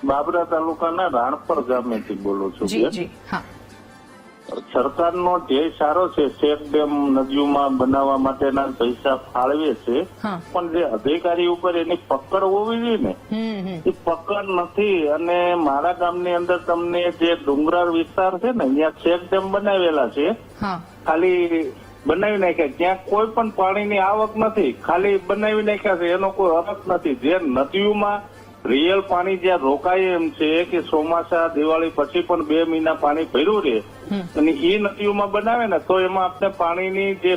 બાબરા તાલુકાના રાણપર ગામેથી બોલું છું. જી હા. સરકારનો ધ્યેય સારો છે, ચેક ડેમ નદીઓમાં બનાવવા માટેના પૈસા ફાળવે છે, હા. પણ જે અધિકારી ઉપર એની પકડ હોવી જોઈએ ને, એ પકડ નથી. અને મારા ગામની અંદર તમને જે ડુંગરાળ વિસ્તાર છે ને, અહીંયા ચેક ડેમ બનાવેલા છે, હા ખાલી બનાવી નાખ્યા, ત્યાં કોઈ પણ પાણીની આવક નથી, ખાલી બનાવી નાખ્યા છે, એનો કોઈ હરખ નથી. જે નદીઓમાં રિયલ પાણી જ્યાં રોકાય એમ છે કે ચોમાસા દિવાળી પછી પણ 2 મહિના પાણી ભર્યું રહે, અને એ નદીઓમાં બનાવે ને તો એમાં આપણે પાણીની જે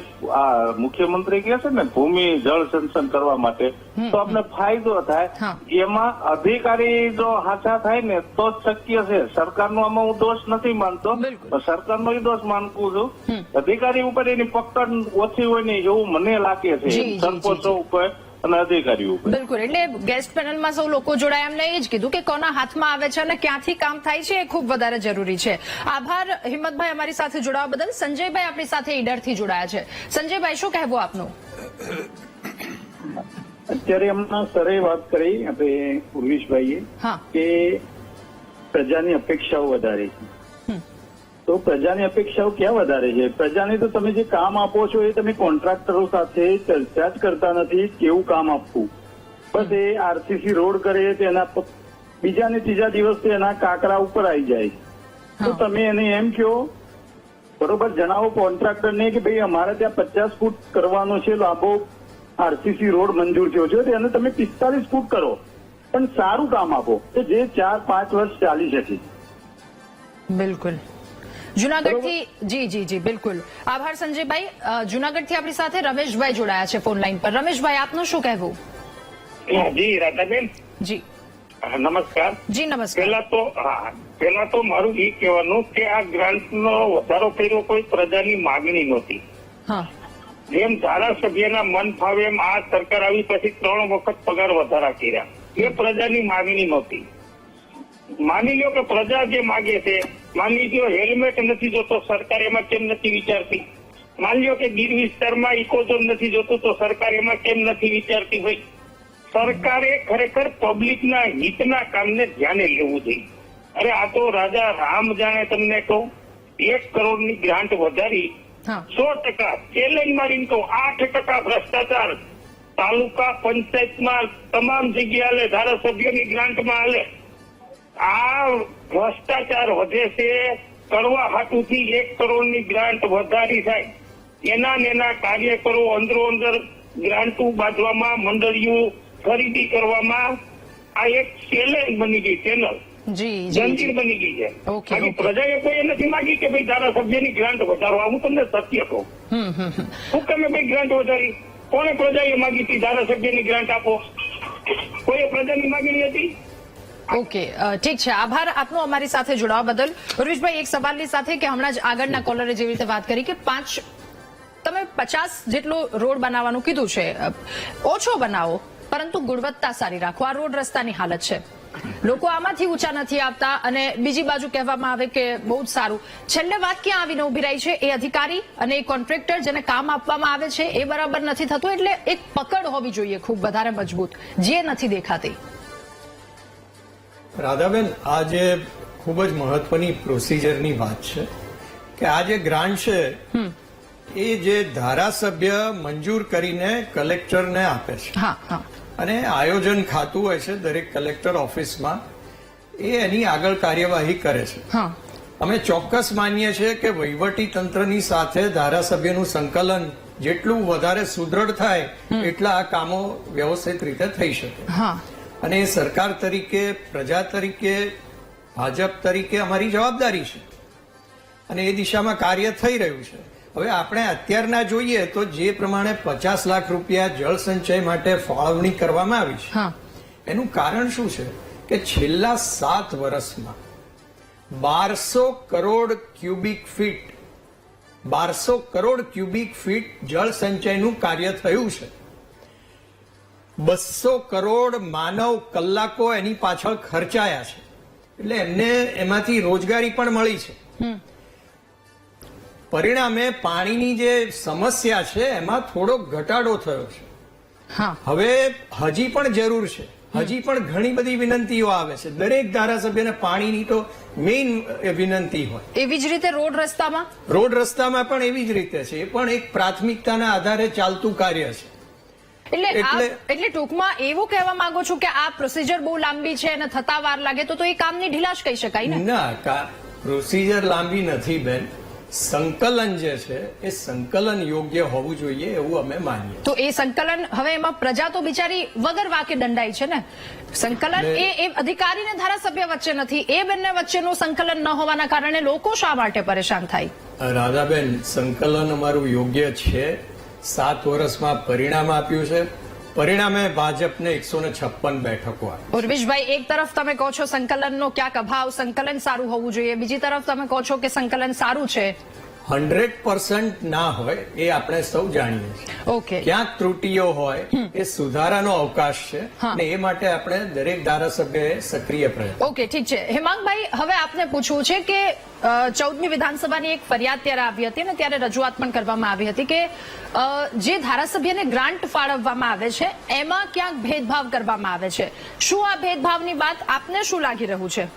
મુખ્યમંત્રી કહે છે ને ભૂમિ જળ સંચયન કરવા માટે, તો આપણે ફાયદો થાય. હા. એમાં અધિકારી જો હાચા થાય ને તો જ શક્ય છે. સરકારનો આમાં હું દોષ નથી માનતો, બિલકુલ. પણ સરકારનો એ દોષ માનવું છું. અધિકારી ઉપર એની પકડ ઓછી હોય ને એવું મને લાગે છે, જી, જી, સરપંચો ઉપર અને અધિકારીઓ ઉપર. બિલકુલ. એટલે ગેસ્ટ પેનલમાં સૌ લોકો જોડાયા, એમને એ જ કીધું કે કોના હાથમાં આવે છે અને ક્યાંથી કામ થાય છે એ ખૂબ વધારે જરૂરી છે. આભાર હિંમતભાઈ અમારી સાથે જોડાવા બદલ. સંજયભાઈ આપણી સાથે ઈડરથી જોડાયા છે. સંજયભાઈ, શું કહેવું આપનું? અત્યારે હમણાં સરે વાત કરી આપણે ઉર્વિશભાઈએ હા કે પ્રજાની અપેક્ષાઓ વધારે છે. તો પ્રજાની અપેક્ષાઓ ક્યાં વધારે છે? પ્રજાને તો તમે જે કામ આપો છો એ તમે કોન્ટ્રાક્ટરો સાથે ચર્ચા જ કરતા નથી કેવું કામ આપવું. બસ એ આરસીસી રોડ કરે તેના બીજા ને ત્રીજા દિવસે એના કાકરા ઉપર આવી જાય. તો તમે એને એમ કહો, બરોબર જણાવો કોન્ટ્રાક્ટરને કે ભાઈ અમારે ત્યાં 50 ફૂટ કરવાનો છે લાંબો આરસીસી રોડ મંજૂર થયો છે, તો એને તમે 45 ફૂટ કરો, પણ સારું કામ આપો કે જે 4-5 વર્ષ ચાલી શકે. બિલકુલ. જુનાગઢથી જી બિલકુલ. આભાર સંજયભાઈ. જુનાગઢથી આપણી સાથે રમેશભાઈ જોડાયા છે ફોન લાઈન પર. રમેશભાઈ, આપનું શું કહેવું? જી રાધાબેન, જી નમસ્કાર. જી નમસ્કાર. પહેલા તો મારું એ કહેવાનું કે આ ગ્રાન્ટનો વધારો કર્યો કોઈ પ્રજાની માગણી નહોતી. હા જેમ ધારાસભ્યના મન ફાવે એમ આ સરકાર આવી પછી 3 વખત પગાર વધારા કર્યા, એ પ્રજાની માગણી નહોતી. માની લો કે પ્રજા જે માગે છે, માની લો હેલ્મેટ નથી જોતો, સરકાર એમાં કેમ નથી વિચારતી? માની લો કે ગીર વિસ્તારમાં ઇકોઝોન નથી જોતું, તો સરકાર એમાં કેમ નથી વિચારતી? ભાઈ, સરકારે ખરેખર પબ્લિકના હિતના કામને ધ્યાને લેવું જોઈએ. અરે આ તો રાજા રામ જાણે. તમને કહું, 1 કરોડની ગ્રાન્ટ વધારી, 100% ચેલેન્જ મારીને કહું, 8% ભ્રષ્ટાચાર તાલુકા પંચાયતમાં તમામ જગ્યાએ હાલે, ધારાસભ્યોની ગ્રાન્ટમાં હાલે. આ ભ્રષ્ટાચાર વધે છે. કરવા હાટુથી 1 કરોડની ગ્રાન્ટ વધારી થાય, એના કાર્યકરો અંદરો અંદર ગ્રાન્ટો બાંધવામાં, મંડળીઓ ખરીદી કરવામાં આ એક ચેલેન્જ બની ગઈ, ચેનલ જંજીર બની ગઈ છે. બાકી પ્રજાએ કોઈ નથી માગી કે ભાઈ ધારાસભ્યની ગ્રાન્ટ વધારો. હું તમને સત્ય કહું, શું તમે ભાઈ ગ્રાન્ટ વધારી? કોને પ્રજાએ માગી હતી ધારાસભ્યની ગ્રાન્ટ આપો? કોઈ પ્રજાની માગણી હતી? ઓકે, ઠીક છે. આભાર આપનો અમારી સાથે જોડાવા બદલ. ઉર્વિશભાઈ, એક સવાલની સાથે કે હમણાં જ આગળના કોલરે જેવી રીતે વાત કરી કે તમે 50 જેટલો રોડ બનાવવાનું કીધું છે, ઓછો બનાવો પરંતુ ગુણવત્તા સારી રાખો. આ રોડ રસ્તાની હાલત છે. લોકો આમાંથી ઊંચા નથી આવતા અને બીજી બાજુ કહેવામાં આવે કે બહુ જ સારું. છેલ્લે વાત ક્યાં આવીને ઉભી રહી છે? એ અધિકારી અને એ કોન્ટ્રાક્ટર જેને કામ આપવામાં આવે છે એ બરાબર નથી થતું. એટલે એક પકડ હોવી જોઈએ ખૂબ વધારે મજબૂત, જે નથી દેખાતી. રાધાબેન, આ જે ખૂબ જ મહત્વની પ્રોસિજરની વાત છે કે આ જે ગ્રાન્ટ છે એ જે ધારાસભ્ય મંજૂર કરીને કલેક્ટરને આપે છે. અને આયોજન ખાતું હોય છે દરેક કલેક્ટર ઓફિસમાં, એ એની આગળ કાર્યવાહી કરે છે. અમે ચોક્કસ માનીએ છીએ કે વહીવટી તંત્રની સાથે ધારાસભ્યનું સંકલન જેટલું વધારે સુદૃઢ થાય એટલા આ કામો વ્યવસ્થિત રીતે થઈ શકે. અને સરકાર તરીકે, પ્રજા તરીકે, ભાજપ તરીકે અમારી જવાબદારી છે અને એ દિશામાં કાર્ય થઈ રહ્યું છે. હવે આપણે અત્યારના જોઈએ તો જે પ્રમાણે 50 લાખ રૂપિયા જળ સંચય માટે ફાળવણી કરવામાં આવી છે, એનું કારણ શું છે કે છેલ્લા 7 વર્ષમાં 1200 કરોડ ક્યુબિક ફીટ જળ સંચયનું કાર્ય થયું છે. 200 કરોડ માનવ કલાકો એની પાછળ ખર્ચાયા છે. એટલે એમને એમાંથી રોજગારી પણ મળી છે. પરિણામે પાણીની જે સમસ્યા છે એમાં થોડો ઘટાડો થયો છે. હવે હજી પણ જરૂર છે. હજી પણ ઘણી બધી વિનંતીઓ આવે છે. દરેક ધારાસભ્યને પાણીની તો મેઇન વિનંતી હોય. એવી જ રીતે રોડ રસ્તામાં રોડ રસ્તામાં પણ એવી જ રીતે છે. એ પણ એક પ્રાથમિકતાના આધારે ચાલતું કાર્ય છે. એટલે ટૂંકમાં એવું કહેવા માંગો છો કે આ પ્રોસિજર બહુ લાંબી છે અને થતા વાર લાગે તો એ કામની ઢીલાશ કહી શકાય ને? ના, પ્રોસિજર લાંબી નથી બેન. સંકલન જે છે એ સંકલન યોગ્ય હોવું જોઈએ એવું અમે માનીએ. તો એ સંકલન હવે એમાં પ્રજા તો બિચારી વગર વાકે દંડાઈ છે ને. સંકલન એ અધિકારી ને ધારાસભ્ય વચ્ચે નથી, એ બંને વચ્ચેનું સંકલન ન હોવાના કારણે લોકો શા માટે પરેશાન થાય? રાધાબેન, સંકલન અમારું યોગ્ય છે. 7 વર્ષમાં પરિણામ આપ્યું છે. પરિણામે ભાજપને 156 બેઠકો આપી. ઉર્વિશભાઈ, એક તરફ તમે કહો છો સંકલનનો ક્યાંક અભાવ, સંકલન સારું હોવું જોઈએ, બીજી તરફ તમે કહો છો કે સંકલન સારું છે. 100% ના હોય એ આપણે સૌ જાણીએ છીએ. ઓકે, ક્યાંક ત્રુટીઓ હોય એ સુધારાનો અવકાશ છે અને એ માટે આપણે દરેક ધારાસભ્યએ સક્રિય પ્રયત્ન. ઓકે, ઠીક છે. હેમાંગભાઈ, હવે આપને પૂછવું છે કે 14મી વિધાનસભાની એક ફરિયાદ ત્યારે આવી હતી અને ત્યારે રજૂઆત પણ કરવામાં આવી હતી કે જે ધારાસભ્યને ગ્રાન્ટ ફાળવવામાં આવે છે એમાં ક્યાંક ભેદભાવ કરવામાં આવે છે. શું આ ભેદભાવની વાત આપને શું લાગી રહ્યું છે?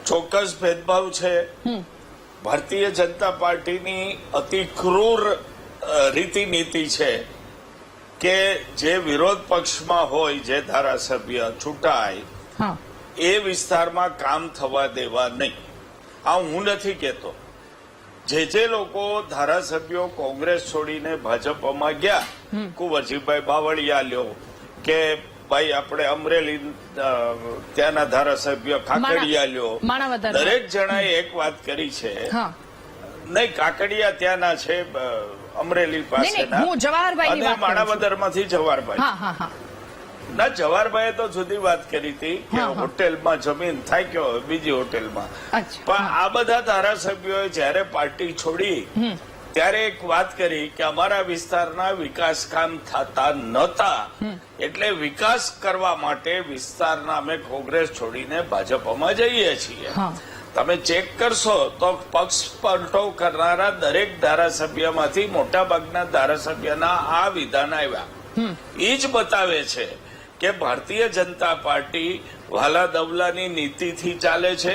ચોક્કસ ભેદભાવ છે. ભારતીય જનતા પાર્ટીની અતિ ક્રૂર રીતિ છે કે જે વિરોધ પક્ષમાં હોય જે ધારાસભ્ય ચૂંટાય એ વિસ્તારમાં કામ થવા દેવા નહીં. આ હું નથી કહેતો. જે લોકો ધારાસભ્યો કોંગ્રેસ છોડીને ભાજપમાં ગયા, કુંવરજીભાઈ બાવળિયા લ્યો કે ભાઈ આપણે અમરેલી ત્યાંના ધારાસભ્ય કાકડિયા લ્યો, દરેક જણાએ એક વાત કરી છે. નહીં, કાકડિયા ત્યાંના છે અમરેલી પાસેના, અને માણાવદરમાંથી જવાહરભાઈ. ના, જવાહરભાઈએ તો જુદી વાત કરી હતી કે હોટેલમાં જમીન થાય કે બીજી હોટેલમાં. પણ આ બધા ધારાસભ્યોએ જયારે પાર્ટી છોડી ત્યારે એક વાત કરી કે અમારા વિસ્તારના વિકાસ કામ થતા નહોતા, એટલે વિકાસ કરવા માટે વિસ્તારના અમે કોંગ્રેસ છોડીને ભાજપમાં જઈએ છીએ. તમે ચેક કરશો તો પક્ષ પલટો કરનારા દરેક ધારાસભ્યમાંથી મોટાભાગના ધારાસભ્યના આ વિધાન આવ્યા. એ જ બતાવે છે કે ભારતીય જનતા પાર્ટી વાલા દવલાની નીતિથી ચાલે છે.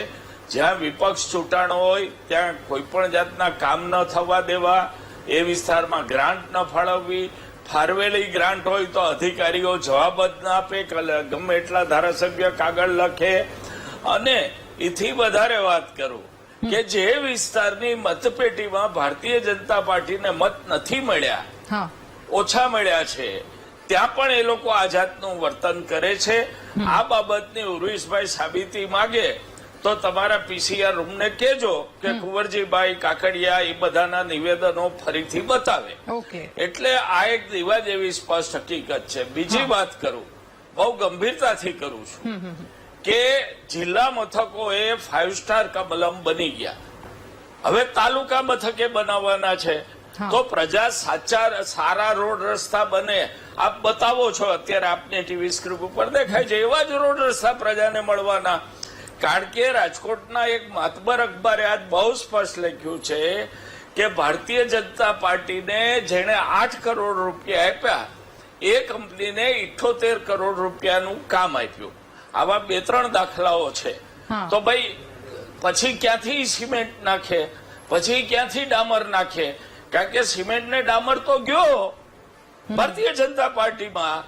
જ્યાં વિપક્ષ ચૂંટાણો હોય ત્યાં કોઈ પણ જાતના કામ ન થવા દેવા, એ વિસ્તારમાં ગ્રાન્ટ ન ફાળવવી, ફાળવેલી ગ્રાન્ટ હોય તો અધિકારીઓ જવાબ જ ના આપે, ગમે એટલા ધારાસભ્ય કાગળ લખે. અને એથી વધારે વાત કરું કે જે વિસ્તારની મતપેટીમાં ભારતીય જનતા પાર્ટીને મત નથી મળ્યા, ઓછા મળ્યા છે, ત્યાં પણ એ લોકો આ જાતનું વર્તન કરે છે. આ બાબતની ઉર્વિશભાઈ સાબિતી માગે તો તમારા પીસીઆર રૂમને કહેજો કે કુંવરજીભાઈ કાકડિયા એ બધાના નિવેદનો ફરીથી બતાવે. એટલે આ એક દીવા જેવી સ્પષ્ટ હકીકત છે. બીજી વાત કરું, બહુ ગંભીરતાથી કરું છું કે જિલ્લા મથકોએ 5 સ્ટાર કમલમ બની ગયા. હવે તાલુકા મથકે બનાવવાના છે તો પ્રજા સારા રોડ રસ્તા બને. આપ બતાવો છો અત્યારે આપને ટીવી સ્ક્રીન ઉપર દેખાય છે એવા જ રોડ રસ્તા પ્રજાને મળવાના. કારણ કે રાજકોટના એક માતબર અખબારે આજ બહુ સ્પષ્ટ લખ્યું છે કે ભારતીય જનતા પાર્ટીને જેણે 8 કરોડ રૂપિયા આપ્યા એ કંપનીને 78 કરોડ રૂપિયાનું કામ આપ્યું. આવા 2-3 દાખલાઓ છે. તો ભાઈ પછી ક્યાંથી સિમેન્ટ નાખે, પછી ક્યાંથી ડામર નાખે? કારણ કે સિમેન્ટ ને ડામર તો ગયો ભારતીય જનતા પાર્ટીમાં.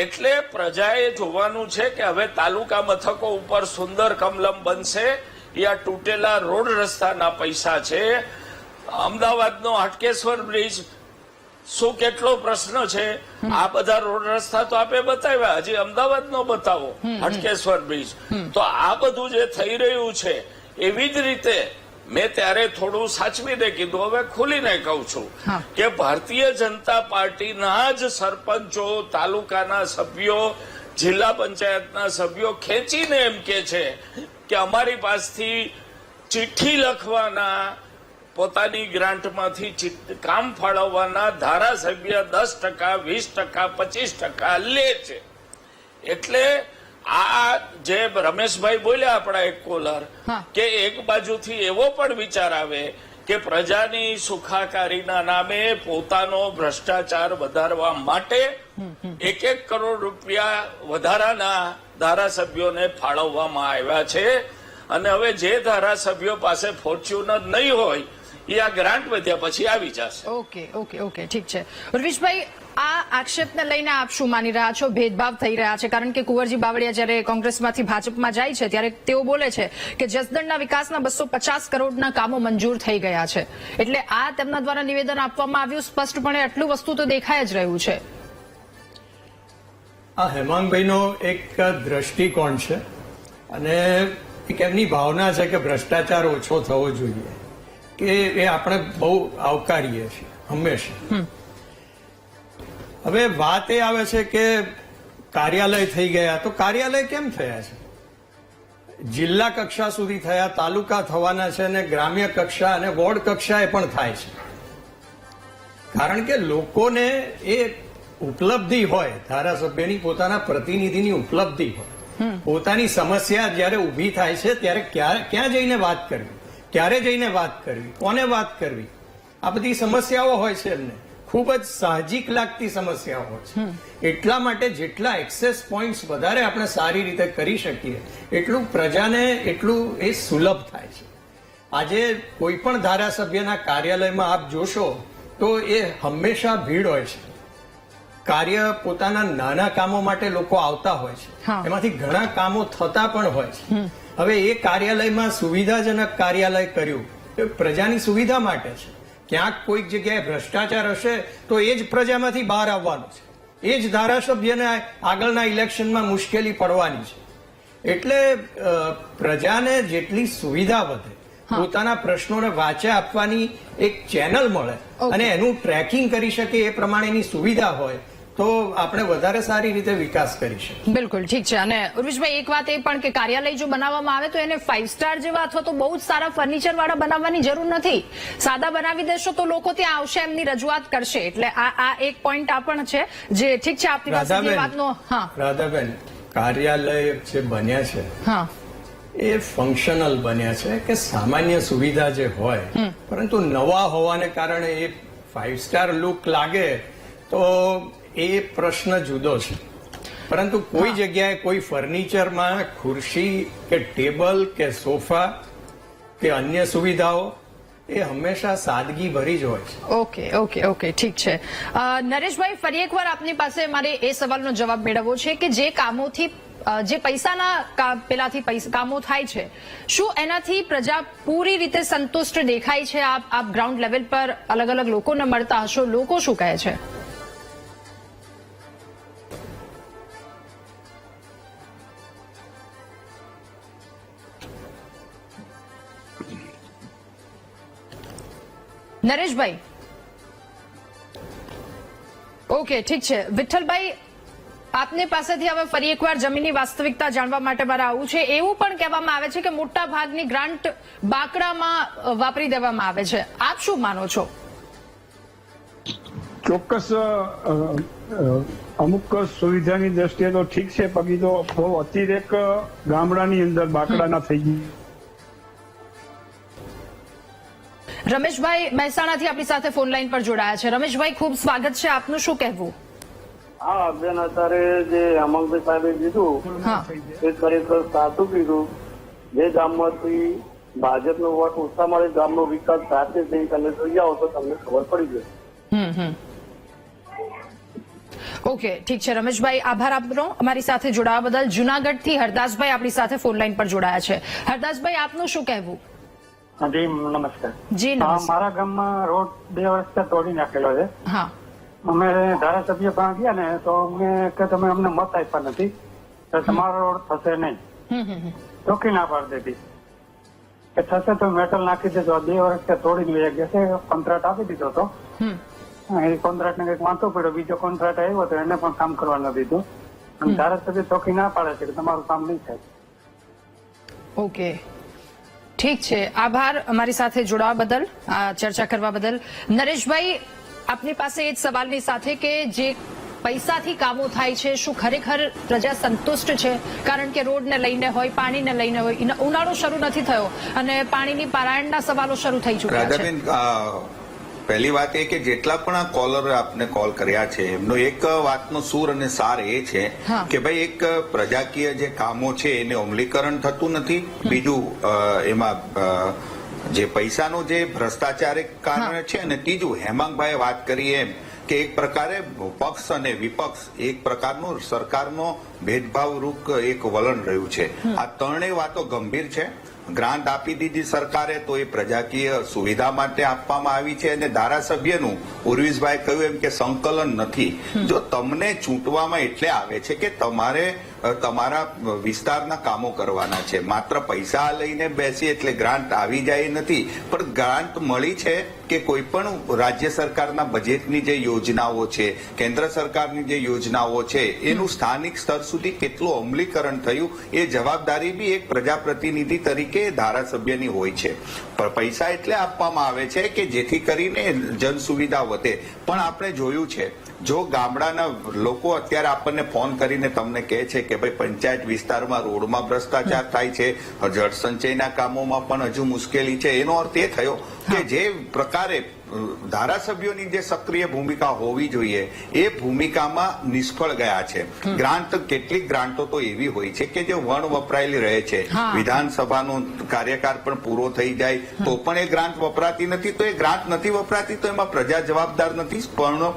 એટલે પ્રજાએ જોવાનું છે કે હવે તાલુકા મથકો ઉપર સુંદર કમલમ બનશે યા તૂટેલા રોડ રસ્તાના પૈસા છે. અમદાવાદનો હાટકેશ્વર બ્રિજ શું કેટલો પ્રશ્ન છે? આ બધા રોડ રસ્તા તો આપે બતાવ્યા, હજી અમદાવાદનો બતાવો હાટકેશ્વર બ્રિજ. તો આ બધું જે થઈ રહ્યું છે એવી જ રીતે મેં ત્યારે થોડું સાચવીને કીધું, હવે ખુલીને કહું છું કે ભારતીય જનતા પાર્ટીના જ સરપંચો, તાલુકાના સભ્યો, જિલ્લા પંચાયતના સભ્યો ખેંચીને એમ કે છે કે અમારી પાસેથી ચિઠ્ઠી લખવાના, પોતાની ગ્રાન્ટમાંથી કામ ફાળવવાના ધારાસભ્ય 10%, 20%, 25% લે છે. એટલે આ જે રમેશભાઈ બોલ્યા આપણા એક કોલર કે એક બાજુથી એવો પણ વિચાર આવે કે પ્રજાની સુખાકારીના નામે પોતાનો ભ્રષ્ટાચાર વધારવા માટે 1 કરોડ રૂપિયા વધારાના ધારાસભ્યોને ફાળવવામાં આવ્યા છે. અને હવે જે ધારાસભ્યો પાસે ફોર્ચ્યુનર નહીં હોય એ આ ગ્રાન્ટ વધ્યા પછી આવી જશે. ઓકે ઠીક છે. ઉર્વિશભાઈ, આ આક્ષેપને લઈને આપ શું માની રહ્યા છો? ભેદભાવ થઈ રહ્યા છે, કારણ કે કુંવરજી બાવળિયા જયારે કોંગ્રેસમાંથી ભાજપમાં જાય છે ત્યારે તેઓ બોલે છે કે જસદણના વિકાસના 250 કરોડના કામો મંજૂર થઈ ગયા છે. એટલે આ તેમના દ્વારા નિવેદન આપવામાં આવ્યું, સ્પષ્ટપણે આટલું વસ્તુ તો દેખાઈ જ રહ્યું છે. આ હેમાંગભાઈનો એક દ્રષ્ટિકોણ છે અને એક એમની ભાવના છે કે ભ્રષ્ટાચાર ઓછો થવો જોઈએ, કે એ આપણે બહુ આવકારીએ છીએ હંમેશા. હવે વાત એ આવે છે કે કાર્યાલય થઈ ગયા, તો કાર્યાલય કેમ થયા છે? જિલ્લા કક્ષા સુધી થયા, તાલુકા થવાના છે અને ગ્રામ્ય કક્ષા અને વોર્ડ કક્ષાએ પણ થાય છે. કારણ કે લોકોને એ ઉપલબ્ધિ હોય, ધારાસભ્યની પોતાના પ્રતિનિધિની ઉપલબ્ધિ હોય, પોતાની સમસ્યા જયારે ઉભી થાય છે ત્યારે ક્યાં જઈને વાત કરવી, ક્યારે જઈને વાત કરવી, કોને વાત કરવી, આ બધી સમસ્યાઓ હોય છે એમને. ખૂબ જ સાહજિક લાગતી સમસ્યાઓ હોય છે. એટલા માટે જેટલા એક્સેસ પોઈન્ટ્સ વધારે આપણે સારી રીતે કરી શકીએ એટલું પ્રજાને એટલું એ સુલભ થાય છે. આજે કોઈ પણ ધારાસભ્યના કાર્યાલયમાં આપ જોશો તો એ હંમેશા ભીડ હોય છે. કાર્ય પોતાના નાના કામો માટે લોકો આવતા હોય છે, એમાંથી ઘણા કામો થતા પણ હોય છે. હવે એ કાર્યાલયમાં સુવિધાજનક કાર્યાલય કર્યું એ પ્રજાની સુવિધા માટે છે. ક્યાંક કોઈક જગ્યાએ ભ્રષ્ટાચાર હશે તો એ જ પ્રજામાંથી બહાર આવવાનું છે, એ જ ધારાસભ્યને આગળના ઇલેક્શનમાં મુશ્કેલી પડવાની છે. એટલે પ્રજાને જેટલી સુવિધા વધે, પોતાના પ્રશ્નોને વાચા આપવાની એક ચેનલ મળે અને એનું ટ્રેકિંગ કરી શકે એ પ્રમાણેની સુવિધા હોય તો આપણે વધારે સારી રીતે વિકાસ કરી શકીએ. બિલકુલ ઠીક છે. અને ઉર્વિશભાઈ, એક વાત એ પણ કે કાર્યાલય જો બનાવવામાં આવે તો એને 5 સ્ટાર જેવા અથવા તો બહુ જ સારા ફર્નિચર વાળા બનાવવાની જરૂર નથી. સાદા બનાવી દેશો તો લોકો ત્યાં આવશે, એમની રજૂઆત કરશે. એટલે આ એક પોઈન્ટ આ પણ છે જે ઠીક છે આપની પાસે જે વાતનો. રાધાબેન, કાર્યાલય જે બન્યા છે એ ફંક્શનલ બન્યા છે કે સામાન્ય સુવિધા જે હોય, પરંતુ નવા હોવાને કારણે એ 5 સ્ટાર લુક લાગે તો એ પ્રશ્ન જુદો છે. પરંતુ કોઈ જગ્યાએ કોઈ ફર્નિચરમાં ખુરશી કે ટેબલ કે સોફા કે અન્ય સુવિધાઓ એ હંમેશા સાદગી ભરી જ હોય છે. ઓકે ઠીક છે. નરેશભાઈ, ફરી એકવાર આપની પાસે મારે એ સવાલનો જવાબ મેળવવો છે કે જે કામોથી જે પૈસાના પેલાથી કામો થાય છે, શું એનાથી પ્રજા પૂરી રીતે સંતુષ્ટ દેખાય છે? આપ ગ્રાઉન્ડ લેવલ પર અલગ અલગ લોકોને મળતા હશો, લોકો શું કહે છે? નરેશભાઈ, ઓકે ઠીક છે. વિઠ્ઠલભાઈ, આપની પાસેથી હવે ફરી એકવાર જમીનની વાસ્તવિકતા જાણવા માટે મારે આવું છે. એવું પણ કહેવામાં આવે છે કે મોટા ભાગની ગ્રાન્ટ બાકડામાં વાપરી દેવામાં આવે છે. આપ શું માનો છો? ચોક્કસ અમુક સુવિધાની દ્રષ્ટિએ તો ઠીક છે, બાકી તો બહુ અતિરેક ગામડાની અંદર બાકડાના થઈ ગઈ. રમેશભાઈ મહેસાણાથી આપણી સાથે ફોન લાઈન પર જોડાયા છે. રમેશભાઈ, ખૂબ સ્વાગત છે. આપનું શું કહેવું? હા બેન, અત્યારે જે હેમાંગભાઈ સાહેબે કીધું એ ખરેખર સાચું કીધું. જે ગામમાંથી ભાજપનો વોટ ઓછા મળે, ગામનો વિકાસ સાથે જઈ તમે જોઈ આવો તો તમને ખબર પડી જાય. ઓકે ઠીક છે. રમેશભાઈ, આભાર આપનો અમારી સાથે જોડાવા બદલ. જુનાગઢથી હરદાસભાઈ આપણી સાથે ફોન લાઈન પર જોડાયા છે. હરદાસભાઈ, આપનું શું કહેવું? જી નમસ્કાર. જી નમસ્કાર. મારા ગામમાં રોડ 2 વર્ષથી તોડી નાખેલો છે. હા, અમે ધારાસભ્ય પાસે ગયા ને તો અમને કે તમે અમને મત આપ્યા નથી તો તમારો રોડ થશે નહીં. ચોખ્ખી ના પાડી દીધી કે થશે તો મેટલ નાખી દેજો. 2 વર્ષથી તોડીને વહી ગયા છે. કોન્ટ્રાક્ટ આપી દીધો હતો. એ કોન્ટ્રાક્ટ ને કંઈક વાંધો પડ્યો, બીજો કોન્ટ્રાક્ટ આવ્યો હતો, એને પણ કામ કરવા ન દીધું. અને ધારાસભ્ય ચોખ્ખી ના પાડે છે કે તમારું કામ નહીં થાય. ઓકે ઠીક છે. આભાર અમારી સાથે જોડાવા બદલ, ચર્ચા કરવા બદલ. નરેશભાઈ, આપની પાસે એ જ સવાલની સાથે કે જે પૈસાથી કામો થાય છે? શું ખરેખર પ્રજા સંતુષ્ટ છે? કારણ કે રોડને લઈને હોય, પાણીને લઈને હોય, ઉનાળો શરૂ નથી થયો અને પાણીની પારાયણના સવાલો શરૂ થઈ ચૂક્યા છે. રાધાબેન, પહેલી વાત એ કે જેટલા પણ આ કોલર આપને કોલ કર્યા છે એમનો એક વાતનો સૂર અને સાર એ છે કે ભાઈ એક પ્રજાકીય જે કામો છે એને અમલીકરણ થતું નથી. બીજું એમાં જે પૈસાનો જે ભ્રષ્ટાચાર કારણ છે, અને ત્રીજું હેમાંગભાઈએ વાત કરી એમ કે એક પ્રકારે પક્ષ અને વિપક્ષ એક પ્રકારનું સરકારનો ભેદભાવરૂપ એક વલણ રહ્યું છે. આ ત્રણેય વાતો ગંભીર છે. ગ્રાન્ટ આપી દીધી સરકારે તો એ પ્રજાકીય સુવિધા માટે આપવામાં આવી છે, અને ધારાસભ્યનું ઉર્વિશભાઈ કહ્યું એમ કે સંકલન નથી. જો તમને ચૂંટવામાં એટલે આવે છે કે તમારે તમારા વિસ્તારના કામો કરવાના છે. માત્ર પૈસા લઈને બેસી એટલે ગ્રાન્ટ આવી જાય નથી, પણ ગ્રાન્ટ મળી છે કે કોઈ પણ રાજ્ય સરકારના બજેટની જે યોજનાઓ છે, કેન્દ્ર સરકારની જે યોજનાઓ છે, એનું સ્થાનિક સ્તર સુધી કેટલું અમલીકરણ થયું એ જવાબદારી બી એક પ્રજાપ્રતિનિધિ તરીકે ધારાસભ્યની હોય છે. પણ પૈસા એટલે આપવામાં આવે છે કે જેથી કરીને જન સુવિધા વધે. પણ આપણે જોયું છે, જો ગામડાના લોકો અત્યારે આપણને ફોન કરીને તમને કહે છે કે ભાઈ પંચાયત વિસ્તારમાં રોડમાં ભ્રષ્ટાચાર થાય છે, જળ સંચયના કામોમાં પણ હજુ મુશ્કેલી છે, એનો અર્થ એ થયો કે જે પ્રકારે ધારાસભ્યોની જે સક્રિય ભૂમિકા હોવી જોઈએ એ ભૂમિકામાં નિષ્ફળ ગયા છે. ગ્રાન્ટ, કેટલીક ગ્રાન્ટો તો એવી હોય છે કે જે વણ વપરાયેલી રહે છે. વિધાનસભાનો કાર્યકાળ પણ પૂરો થઈ જાય તો પણ એ ગ્રાન્ટ વપરાતી નથી. તો એ ગ્રાન્ટ નથી વપરાતી તો એમાં પ્રજા જવાબદાર નથી,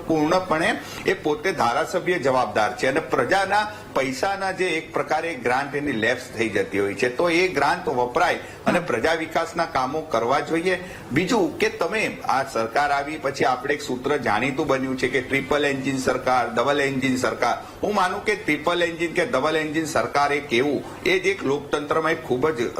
પૂર્ણપણે એ પોતે ધારાસભ્ય જવાબદાર છે. અને પ્રજાના પૈસાના જે એક પ્રકારે ગ્રાન્ટ એની લેપ્સ થઈ જતી હોય છે, તો એ ગ્રાન્ટ વપરાય અને પ્રજા વિકાસના કામો કરવા જોઈએ. બીજું કે તમે આ સરકાર આવી પછી આપણે એક સૂત્ર જાણીતું બન્યું છે કે ટ્રિપલ એન્જિન સરકાર, ડબલ એન્જિન સરકાર. હું માનું કે ટ્રિપલ એન્જિન કે ડબલ એન્જિન સરકાર એ કેવું, એ જ એક લોકતંત્રમાં એક ખૂબ જ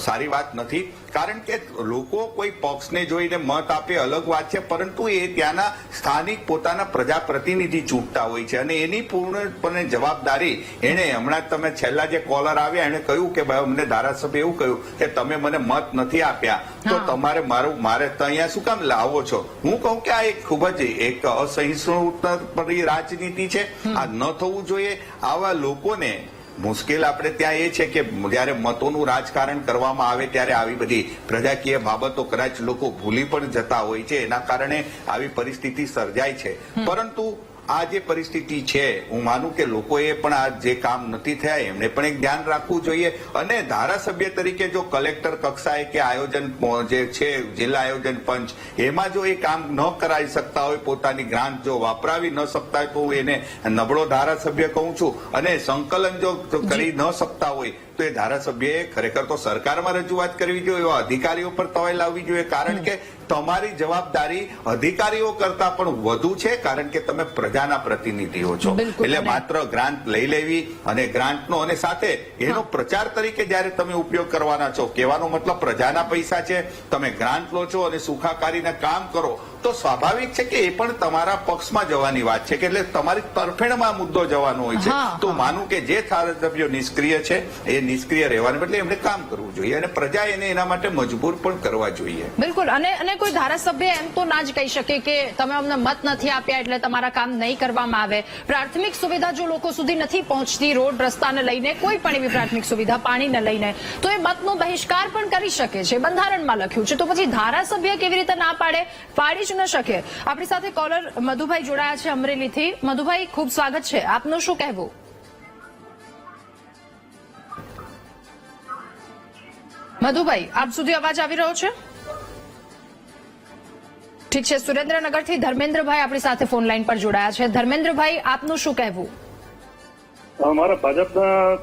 સારી વાત નથી. કારણ કે લોકો કોઈ પક્ષને જોઈને મત આપે અલગ વાત છે, પરંતુ એ ત્યાંના સ્થાનિક પોતાના પ્રજાપ્રતિનિધિ ચૂંટતા હોય છે, અને એની પૂર્ણપણે જવાબદારી એને હમણાં તમે છેલ્લા જે કોલર આવ્યા એને કહ્યું કે ભાઈ અમને ધારાસભ્ય એવું કહ્યું કે તમે મને મત નથી આપ્યા તો તમારે મારે અહીંયા શું કામ લાવો છો. હું કહું કે આ એક ખૂબ જ એક અસહિષ્ણુતાની રાજનીતિ છે. આ ન થવું જોઈએ. આવા લોકોને મુશ્કેલ આપણે ત્યાં એ છે કે જયારે મતોનું રાજકારણ કરવામાં આવે ત્યારે આવી બધી પ્રજાકીય બાબતો કદાચ લોકો ભૂલી પણ જતા હોય છે, એના કારણે આવી પરિસ્થિતિ સર્જાય છે. પરંતુ આ જે પરિસ્થિતિ છે, હું માનું કે લોકોએ પણ આ જે કામ નથી થયા એમને પણ એક ધ્યાન રાખવું જોઈએ. અને ધારાસભ્ય તરીકે જો કલેક્ટર કક્ષાએ કે આયોજન જે છે જિલ્લા આયોજન પંચ, એમાં જો એ કામ ન કરાવી શકતા હોય, પોતાની ગ્રાન્ટ જો વાપરાવી ન શકતા હોય, તો હું એને નબળો ધારાસભ્ય કહું છું. અને સંકલન જો કરી ન શકતા હોય તો એ ધારાસભ્યએ ખરેખર તો સરકારમાં રજૂઆત કરવી જોઈએ, એવા અધિકારીઓ પર તવાઈ લાવવી જોઈએ. કારણ કે તમારી જવાબદારી અધિકારીઓ કરતા પણ વધુ છે, કારણ કે તમે પ્રજાના પ્રતિનિધિઓ છો. એટલે માત્ર ગ્રાન્ટ લઈ લેવી અને ગ્રાન્ટનો અને સાથે એનો પ્રચાર તરીકે જયારે તમે ઉપયોગ કરવાના છો, કહેવાનો મતલબ પ્રજાના પૈસા છે, તમે ગ્રાન્ટ લો છો અને સુખાકારીને કામ કરો, તો સ્વાભાવિક છે કે એ પણ તમારા પક્ષમાં જવાની વાત છે, કે એટલે તમારી તરફેણમાં મુદ્દો જવાનો હોય છે. તો માનું કે જે ધારાસભ્યો નિષ્ક્રિય છે એ નિષ્ક્રિય રહેવાને બદલે એમને કામ કરવું જોઈએ, અને પ્રજા એને એના માટે મજબૂર પણ કરવા જોઈએ. બિલકુલ. અને કોઈ ધારાસભ્ય એમ તો ના જ કહી શકે કે તમે અમને મત નથી આપ્યા એટલે તમારા કામ નહીં કરવામાં આવે. પ્રાથમિક સુવિધા જો લોકો સુધી નથી પહોંચતી, રોડ રસ્તાને લઈને કોઈ પણ એવી પ્રાથમિક સુવિધા, પાણીને લઈને, તો એ મતનો બહિષ્કાર પણ કરી શકે છે. બંધારણમાં લખ્યું છે. તો પછી ધારાસભ્ય કેવી રીતે ના પાડે? પાડી જ ન શકે. આપણી સાથે કોલર મધુભાઈ જોડાયા છે અમરેલીથી. મધુભાઈ, ખૂબ સ્વાગત છે. આપનું શું કહેવું? મધુભાઈ, આપ સુધી અવાજ આવી રહ્યો છે? ઠીક છે. સુરેન્દ્રનગરથી ધર્મેન્દ્રભાઈ આપણી સાથે ફોન લાઈન પર જોડાયા છે. ધર્મેન્દ્રભાઈ, આપનું શું કહેવું? મારા ભાજપના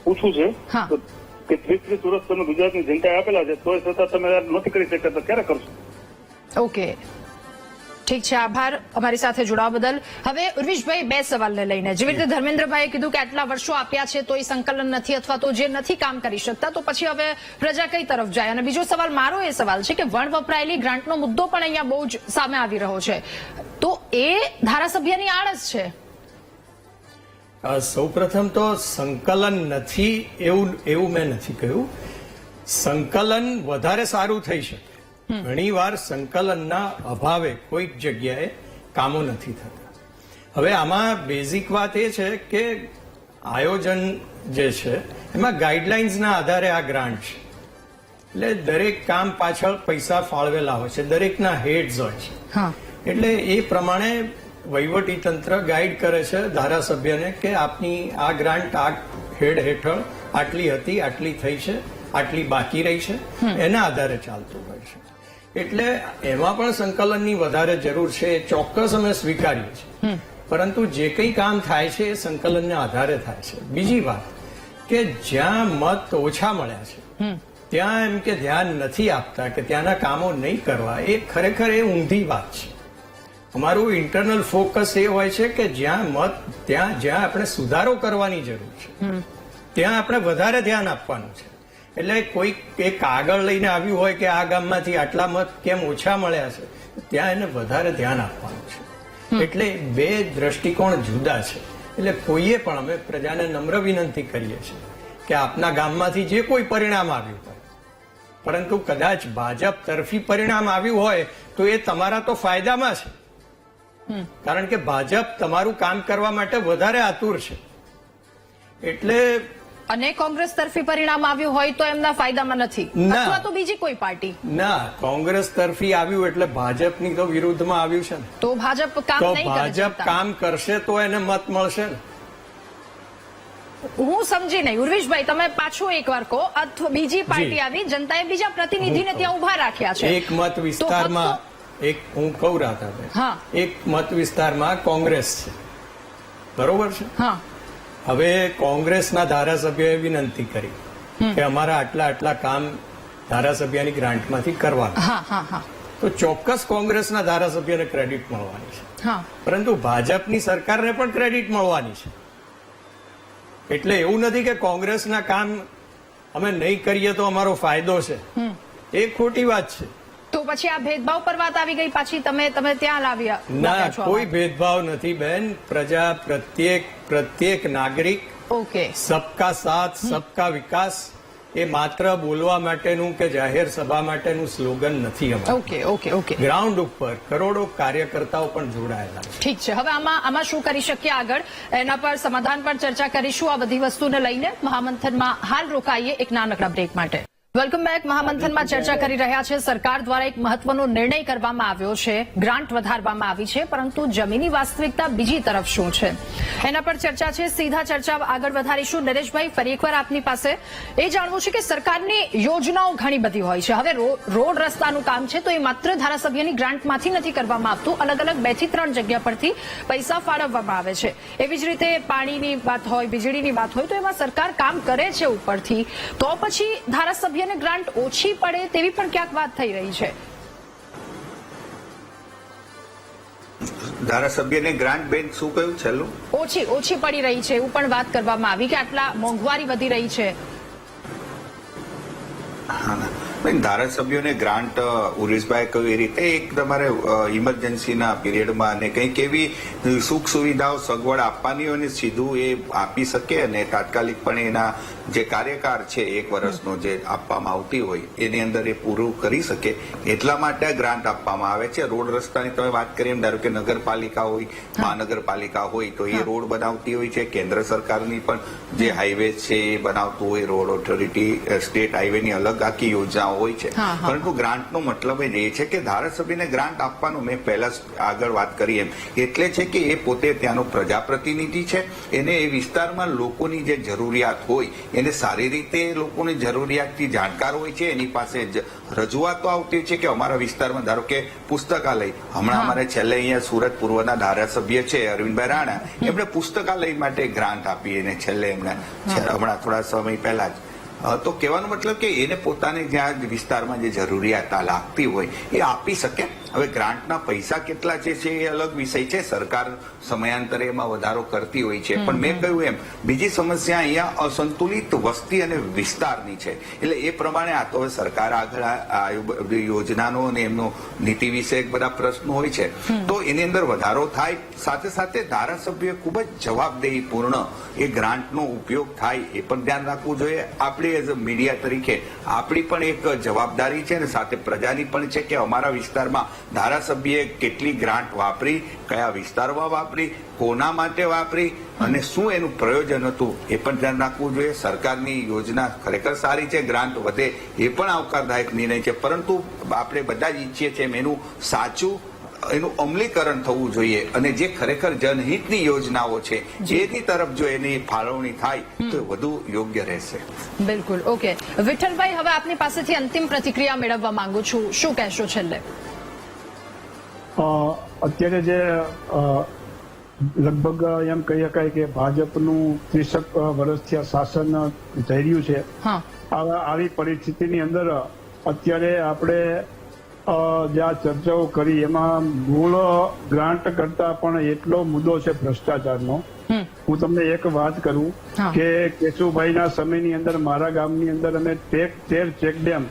પૂછવું છે કે 30 વર્ષ તમે ગુજરાતની જનતાએ આપેલા છે, તોય છતાં તમે નથી કરી શકતા, તો ક્યારે કરશો? ઓકે, ઠીક છે. આભાર અમારી સાથે જોડાવા બદલ. હવે ઉર્વિશભાઈ, બે સવાલને લઈને, જેવી રીતે ધર્મેન્દ્રભાઈએ કીધું કે આટલા વર્ષો આપ્યા છે તો એ સંકલન નથી, અથવા તો જે નથી કામ કરી શકતા, તો પછી હવે પ્રજા કઈ તરફ જાય? અને બીજો સવાલ મારો એ સવાલ છે કે વણ વપરાયેલી ગ્રાન્ટનો મુદ્દો પણ અહીંયા બહુ જ સામે આવી રહ્યો છે, તો એ ધારાસભ્યની આળસ છે. સૌપ્રથમ તો સંકલન નથી એવું મેં નથી કહ્યું. સંકલન વધારે સારું થઈ શકે. ઘણીવાર સંકલનના અભાવે કોઈક જગ્યાએ કામો નથી થતા. હવે આમાં બેઝિક વાત એ છે કે આયોજન જે છે એમાં ગાઈડલાઇન્સના આધારે આ ગ્રાન્ટ છે. એટલે દરેક કામ પાછળ પૈસા ફાળવેલા હોય છે, દરેકના હેડ્સ હોય છે. હા, એટલે એ પ્રમાણે વહીવટી તંત્ર ગાઈડ કરે છે ધારાસભ્યને કે આપની આ ગ્રાન્ટ આ હેડ હેઠળ આટલી હતી, આટલી થઈ છે, આટલી બાકી રહી છે, એના આધારે ચાલતું હોય છે. એટલે એમાં પણ સંકલનની વધારે જરૂર છે, એ ચોક્કસ અમે સ્વીકારીએ છીએ. પરંતુ જે કંઈ કામ થાય છે એ સંકલનના આધારે થાય છે. બીજી વાત કે જ્યાં મત ઓછા મળ્યા છે ત્યાં એમ કે ધ્યાન નથી આપતા કે ત્યાંના કામો નહીં કરવા, એ ખરેખર એ ઊંધી વાત છે. અમારું ઇન્ટરનલ ફોકસ એ હોય છે કે જ્યાં જ્યાં આપણે સુધારો કરવાની જરૂર છે ત્યાં આપણે વધારે ધ્યાન આપવાનું છે. એટલે કોઈ એક કાગળ લઈને આવ્યું હોય કે આ ગામમાંથી આટલા મત કેમ ઓછા મળ્યા છે, ત્યાં એને વધારે ધ્યાન આપવાનું છે. એટલે બે દ્રષ્ટિકોણ જુદા છે. એટલે કોઈએ પણ અમે પ્રજાને નમ્ર વિનંતી કરીએ છીએ કે આપના ગામમાંથી જે કોઈ પરિણામ આવ્યું હોય, પરંતુ કદાચ ભાજપ તરફી પરિણામ આવ્યું હોય તો એ તમારા તો ફાયદામાં છે, કારણ કે ભાજપ તમારું કામ કરવા માટે વધારે આતુર છે. એટલે અને કોંગ્રેસ તરફી પરિણામ આવ્યું હોય તો એમના ફાયદામાં નથી, ના. અથવા તો બીજી કોઈ પાર્ટી. ના, કોંગ્રેસ તરફી આવ્યું એટલે ભાજપની તો વિરુદ્ધમાં આવ્યું છે ને, તો ભાજપ કામ તો નહીં કરે ભાજપ જનતા. કામ કરશે તો એને મત મળશે ને. હું સમજી નહીં. ઉર્વિશભાઈ, તમે પાછું એકવાર કહો. અથવા બીજી પાર્ટી આવી, જનતાએ બીજા પ્રતિનિધિને ત્યાં ઉભા રાખ્યા છે. એક મત વિસ્તારમાં હું કહું રાધાબેન, હા. એક મત વિસ્તારમાં કોંગ્રેસ છે, બરોબર છે. હા, હવે કોંગ્રેસના ધારાસભ્યોએ વિનંતી કરી કે અમારા આટલા આટલા કામ ધારાસભ્યની ગ્રાન્ટમાંથી કરવાના. હા, હા, હા, તો ચોક્કસ કોંગ્રેસના ધારાસભ્યને ક્રેડિટ મળવાની છે, હા. પરંતુ ભાજપની સરકારને પણ ક્રેડિટ મળવાની છે. એટલે એવું નથી કે કોંગ્રેસના કામ અમે નહીં કરીએ તો અમારો ફાયદો છે, એ ખોટી વાત છે. તો પછી આ ભેદભાવ પર વાત આવી ગઈ પાછી, તમે ત્યાં લાવ્યા. ના, કોઈ ભેદભાવ નથી બેન. પ્રજા પ્રત્યેક નાગરિક, ઓકે, સબકા સાથ સબકા વિકાસ એ માત્ર બોલવા માટેનું કે જાહેર સભા માટેનું સ્લોગન નથી. Okay, okay, okay. ગ્રાઉન્ડ ઉપર કરોડો કાર્યકર્તાઓ પણ જોડાયેલા છે. ઠીક છે. હવે આમાં શું કરી શકીએ આગળ, એના પર સમાધાન પર ચર્ચા કરીશું. આ બધી વસ્તુને લઈને મહામંથનમાં હાલ રોકાઈએ એક નાનકડા બ્રેક માટે. Welcome back. મહામંથનમાં ચર્ચા કરી રહ્યા છે. સરકાર દ્વારા એક મહત્વનો નિર્ણય કરવામાં આવ્યો છે, ગ્રાન્ટ વધારવામાં આવી છે, પરંતુ જમીની વાસ્તવિકતા બીજી તરફ શું છે એના પર ચર્ચા છે. સીધા ચર્ચા આગળ વધારીશું. નરેશભાઈ, ફરી એકવાર આપની પાસે એ જાણવું છે કે સરકારની યોજનાઓ ઘણી બધી હોય છે. હવે રોડ રસ્તાનું કામ છે તો એ માત્ર ધારાસભ્યની ગ્રાન્ટમાંથી નથી કરવામાં આવતું, અલગ અલગ 2 થી 3 જગ્યા પરથી પૈસા ફાળવવામાં આવે છે. એવી જ રીતે પાણીની વાત હોય, વીજળીની વાત હોય, તો એમાં સરકાર કામ કરે છે ઉપરથી, તો પછી ધારાસભ્ય ગ્રાન્ટ ઓછી પડે તેવી પણ ક્યાંક વાત થઈ રહી છે. ધારાસભ્યને ગ્રાન્ટ બેન શું કહ્યું છેલ્લું? ઓછી પડી રહી છે એવું પણ વાત કરવામાં આવી કે આટલા મોંઘવારી વધી રહી છે. ધારાસભ્યોને ગ્રાન્ટ ઉરેશભાઈ કહ્યું એ રીતે એક તમારે ઇમરજન્સીના પીરિયડમાં અને કંઈક એવી સુખ સુવિધાઓ સગવડ આપવાની હોય ને સીધું એ આપી શકે અને તાત્કાલિકપણે એના જે કાર્યકાળ છે 1 વર્ષનો જે આપવામાં આવતી હોય એની અંદર એ પૂરું કરી શકે એટલા માટે આ ગ્રાન્ટ આપવામાં આવે છે. રોડ રસ્તાની તમે વાત કરી એમ ધારો કે નગરપાલિકા હોય, મહાનગરપાલિકા હોય તો એ રોડ બનાવતી હોય છે. કેન્દ્ર સરકારની પણ જે હાઈવે છે એ બનાવતું હોય, રોડ ઓથોરિટી સ્ટેટ હાઈવેની અલગ આખી યોજનાઓ હોય છે. પરંતુ ગ્રાન્ટનો મતલબ એ છે કે ધારાસભ્યને ગ્રાન્ટ આપવાનું, મેં પહેલા આગળ વાત કરી એમ, એટલે છે કે એ પોતે ત્યાંનો પ્રજાપ્રતિનિધિ છે, એને એ વિસ્તારમાં લોકોની જે જરૂરિયાત હોય એને સારી રીતે લોકોની જરૂરિયાતથી જાણકાર હોય છે. એની પાસે રજૂઆતો આવતી છે કે અમારા વિસ્તારમાં ધારો કે પુસ્તકાલય, હમણાં અમારે છેલ્લે અહીંયા સુરત પૂર્વના ધારાસભ્ય છે અરવિંદભાઈ રાણા, એમણે પુસ્તકાલય માટે ગ્રાન્ટ આપી એને છેલ્લે હમણાં થોડા સમય પહેલા જ. તો કહેવાનો મતલબ કે એને પોતાને જ્યાં વિસ્તારમાં જે જરૂરિયાત લાગતી હોય એ આપી શકે. હવે ગ્રાન્ટના પૈસા કેટલા છે એ અલગ વિષય છે, સરકાર સમયાંતરે એમાં વધારો કરતી હોય છે. પણ મેં કહ્યું એમ બીજી સમસ્યા અહીંયા અસંતુલિત વસ્તી અને વિસ્તારની છે. એટલે એ પ્રમાણે આ તો હવે સરકાર આગળ યોજનાનો અને એમનો નીતિ વિશે બધા પ્રશ્નો હોય છે તો એની અંદર વધારો થાય, સાથે સાથે ધારાસભ્ય ખૂબ જ જવાબદેહીપૂર્ણ એ ગ્રાન્ટનો ઉપયોગ થાય એ પણ ધ્યાન રાખવું જોઈએ. આપણે એઝ અ મીડિયા તરીકે આપણી પણ એક જવાબદારી છે અને સાથે પ્રજાની પણ છે કે અમારા વિસ્તારમાં ધારાસભ્યએ કેટલી ગ્રાન્ટ વાપરી, કયા વિસ્તારમાં વાપરી, કોના માટે વાપરી અને શું એનું પ્રયોજન હતું એ પણ ધ્યાન રાખવું જોઈએ. સરકારની યોજના ખરેખર સારી છે, ગ્રાન્ટ વધે એ પણ આવકારદાયક નિર્ણય છે, પરંતુ આપણે બધા જ ઈચ્છીએ છીએ એનું સાચું એનું અમલીકરણ થવું જોઈએ અને જે ખરેખર જનહિતની યોજનાઓ છે એની તરફ જો એની ફાળવણી થાય તો વધુ યોગ્ય રહેશે. બિલકુલ. ઓકે વિઠ્ઠલભાઈ, હવે આપની પાસેથી અંતિમ પ્રતિક્રિયા મેળવવા માંગુ છું. શું કહેશો છેલ્લે? અત્યારે જે લગભગ એમ કહી શકાય કે ભાજપનું 30 વર્ષથી શાસન થઈ રહ્યું છે, આવી પરિસ્થિતિની અંદર અત્યારે આપણે જે આ ચર્ચાઓ કરી એમાં મૂળ ગ્રાન્ટ કરતા પણ એટલો મુદ્દો છે ભ્રષ્ટાચારનો. હું તમને એક વાત કરું કે કેશુભાઈના સમયની અંદર મારા ગામની અંદર અમે 13 ચેકડેમ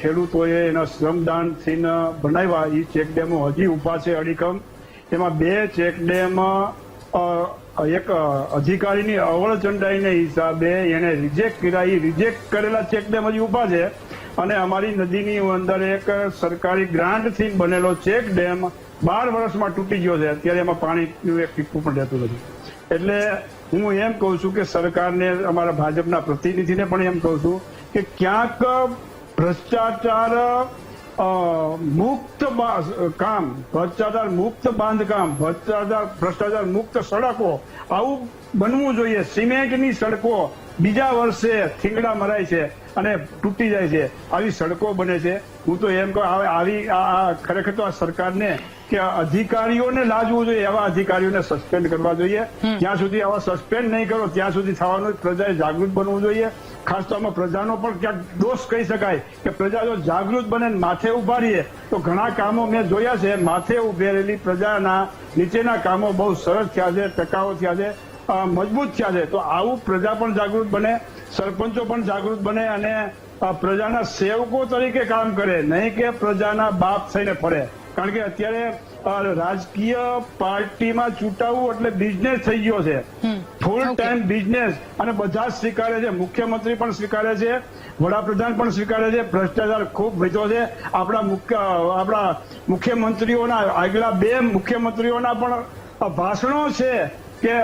ખેડૂતોએ એના શ્રમદાનથી બનાવ્યા. એ ચેકડેમો હજી ઉભા છે અડીખમ. એમાં 2 ચેકડેમ એક અધિકારીની અવળચંડાઈને હિસાબે એને રિજેક્ટ કર્યા. એ રિજેક્ટ કરેલા ચેકડેમ હજી ઉભા છે અને અમારી નદીની અંદર એક સરકારી ગ્રાન્ટથી બનેલો ચેક ડેમ 12 વર્ષમાં તૂટી ગયો છે. અત્યારે એમાં પાણીનું એક ટીપું પણ રહેતું નથી. એટલે હું એમ કહું છું કે સરકારને, અમારા ભાજપના પ્રતિનિધિને પણ એમ કહું છું કે ક્યાંક ભ્રષ્ટાચાર મુક્ત કામ, ભ્રષ્ટાચાર મુક્ત બાંધકામ, ભ્રષ્ટાચાર મુક્ત સડકો આવું બનવું જોઈએ. સિમેન્ટની સડકો બીજા વર્ષે થીંગડા મરાય છે અને તૂટી જાય છે, આવી સડકો બને છે. હું તો એમ કહું આવી ખરેખર તો આ સરકારને કે અધિકારીઓને લાજવું જોઈએ, એવા અધિકારીઓને સસ્પેન્ડ કરવા જોઈએ. જ્યાં સુધી આવા સસ્પેન્ડ નહીં કરો ત્યાં સુધી થવાનું. પ્રજાએ જાગૃત બનવું જોઈએ. ખાસ તો આમાં પ્રજાનો પણ ક્યાંક દોષ કહી શકાય કે પ્રજા જો જાગૃત બને માથે ઉભા રહીએ તો ઘણા કામો મેં જોયા છે. માથે ઉભી રહેલી પ્રજાના નીચેના કામો બહુ સરસ થયા છે, ટકાઉ થયા છે, મજબૂત થયા છે. તો આવું પ્રજા પણ જાગૃત બને, સરપંચો પણ જાગૃત બને અને પ્રજાના સેવકો તરીકે કામ કરે, નહીં કે પ્રજાના બાપ થઈને ફરે. કારણ કે અત્યારે રાજકીય પાર્ટીમાં ચૂંટાવવું એટલે બિઝનેસ થઈ ગયો છે, ફૂલ ટાઈમ બિઝનેસ. અને બધા જ સ્વીકારે છે, મુખ્યમંત્રી પણ સ્વીકારે છે, વડાપ્રધાન પણ સ્વીકારે છે. ભ્રષ્ટાચાર ખૂબ વધ્યો છે. આપણા મુખ્યમંત્રીઓના આગલા 2 મુખ્યમંત્રીઓના પણ ભાષણો છે કે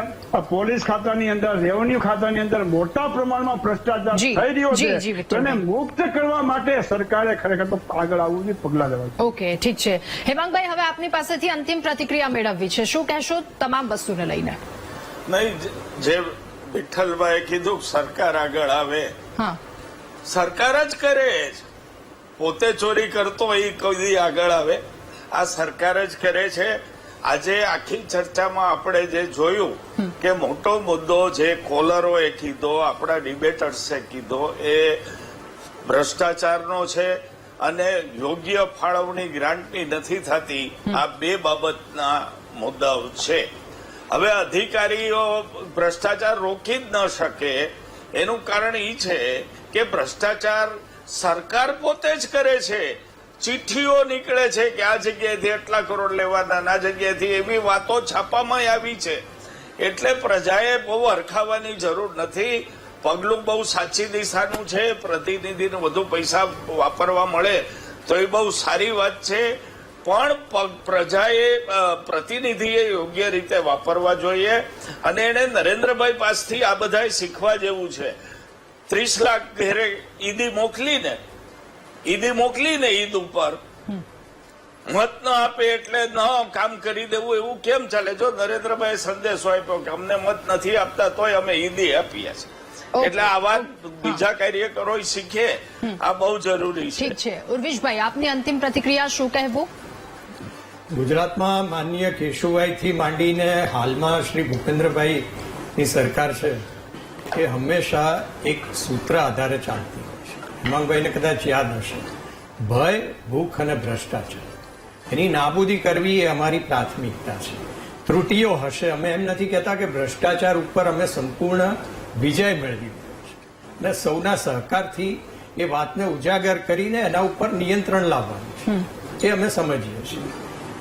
પોલીસ ખાતાની અંદર, રેવન્યુ ખાતાની અંદર મોટા પ્રમાણમાં ભ્રષ્ટાચાર થઈ રહ્યો છે. તેને મુક્ત કરવા માટે સરકારે ખરેખર તો આગળ આવવું જોઈએ, પગલાં લેવા જોઈએ. ઓકે, ઠીક છે. હેમાંગભાઈ, હવે આપની પાસેથી અંતિમ પ્રતિક્રિયા મેળવવી છે. શું કહેશો તમામ વસ્તુને લઈને? નહીં, જે વિઠ્ઠલભાઈ કીધું સરકાર આગળ આવે, સરકાર જ કરે. પોતે ચોરી કરતો એ કોઈ આગળ આવે? આ સરકાર જ કરે છે. આજે આખી ચર્ચામાં આપણે જે જોયું કે મોટો મુદ્દો જે કોલરોએ કીધો, આપણા ડિબેટર્સે કીધો, એ ભ્રષ્ટાચારનો છે અને યોગ્ય ફાળવણી ગ્રાન્ટની નથી થતી. આ 2 બાબતના મુદ્દાઓ છે. હવે અધિકારીઓ ભ્રષ્ટાચાર રોકી જ ન શકે એનું કારણ એ છે કે ભ્રષ્ટાચાર સરકાર પોતે જ કરે છે. ચિઠ્ઠીઓ નીકળે છે કે આ જગ્યાએથી એટલા કરોડ લેવાના, આ જગ્યાએથી એવી વાતો છાપામાં આવી છે. એટલે પ્રજાએ બહુ હરખાવાની જરૂર નથી. પગલું બહુ સાચી દિશાનું છે. પ્રતિનિધિને વધુ પૈસા વાપરવા મળે તો એ બહુ સારી વાત છે, પણ પ્રજાએ, પ્રતિનિધિએ યોગ્ય રીતે વાપરવા જોઈએ. અને એને નરેન્દ્રભાઈ પાસેથી આ બધા શીખવા જેવું છે. 30 લાખ ઘેરે ઈદી મોકલીને ઈદ ઉપર મત ન આપે એટલે ન કામ કરી દેવું, એવું કેમ ચાલે? જો નરેન્દ્રભાઈ સંદેશો આપ્યો કે અમને મત નથી આપતા તોય અમે ઈદી આપીએ છીએ, એટલે આ વાત બીજા કાર્યકરો શીખે. આ બહુ જરૂરી છે. ઠીક છે. ઉર્વિશભાઈ, આપની અંતિમ પ્રતિક્રિયા શું કહેવું? ગુજરાતમાં માનનીય કેશુભાઈથી માંડીને હાલમાં શ્રી ભૂપેન્દ્રભાઈની સરકાર છે એ હંમેશા એક સૂત્ર આધારે ચાલતી હોય છે. હેમાંગભાઈને કદાચ યાદ હશે, ભય, ભૂખ અને ભ્રષ્ટાચાર, એની નાબૂદી કરવી એ અમારી પ્રાથમિકતા છે. ત્રુટીઓ હશે, અમે એમ નથી કહેતા કે ભ્રષ્ટાચાર ઉપર અમે સંપૂર્ણ વિજય મેળવી છે, અને સૌના સહકારથી એ વાતને ઉજાગર કરીને એના ઉપર નિયંત્રણ લાવવાનું છે, એ અમે સમજીએ છીએ.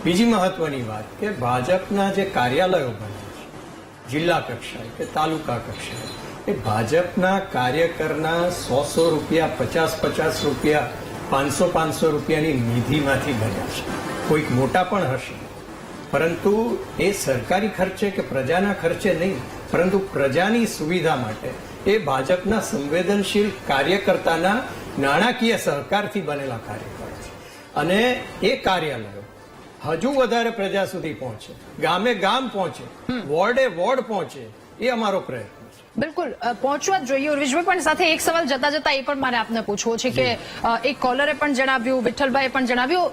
બીજી મહત્વની વાત કે ભાજપના જે કાર્યાલયો બને છે જિલ્લા કક્ષાએ કે તાલુકા કક્ષાએ, એ ભાજપના કાર્યકરના 100 રૂપિયા, 50 રૂપિયા 500 રૂપિયાની નિધિમાંથી બન્યા છે. કોઈક મોટા પણ હશે, પરંતુ એ સરકારી ખર્ચે કે પ્રજાના ખર્ચે નહીં, પરંતુ પ્રજાની સુવિધા માટે એ ભાજપના સંવેદનશીલ કાર્યકર્તાના નાણાકીય સહકારથી બનેલા કાર્યકરો છે. અને એ કાર્યાલયો હજુ વધારે પ્રજા સુધી પહોંચે, ગામે ગામ પહોંચે, વોર્ડે વોર્ડ પહોંચે, એ અમારો પ્રયત્ન છે. બિલકુલ પહોંચવા જ જોઈએ. ઉર્વિશભાઈ પણ સાથે એક સવાલ જતા જતા એ પણ મારે આપને પૂછવો છે કે એક કોલરે પણ જણાવ્યું, વિઠ્ઠલભાઈએ પણ જણાવ્યું,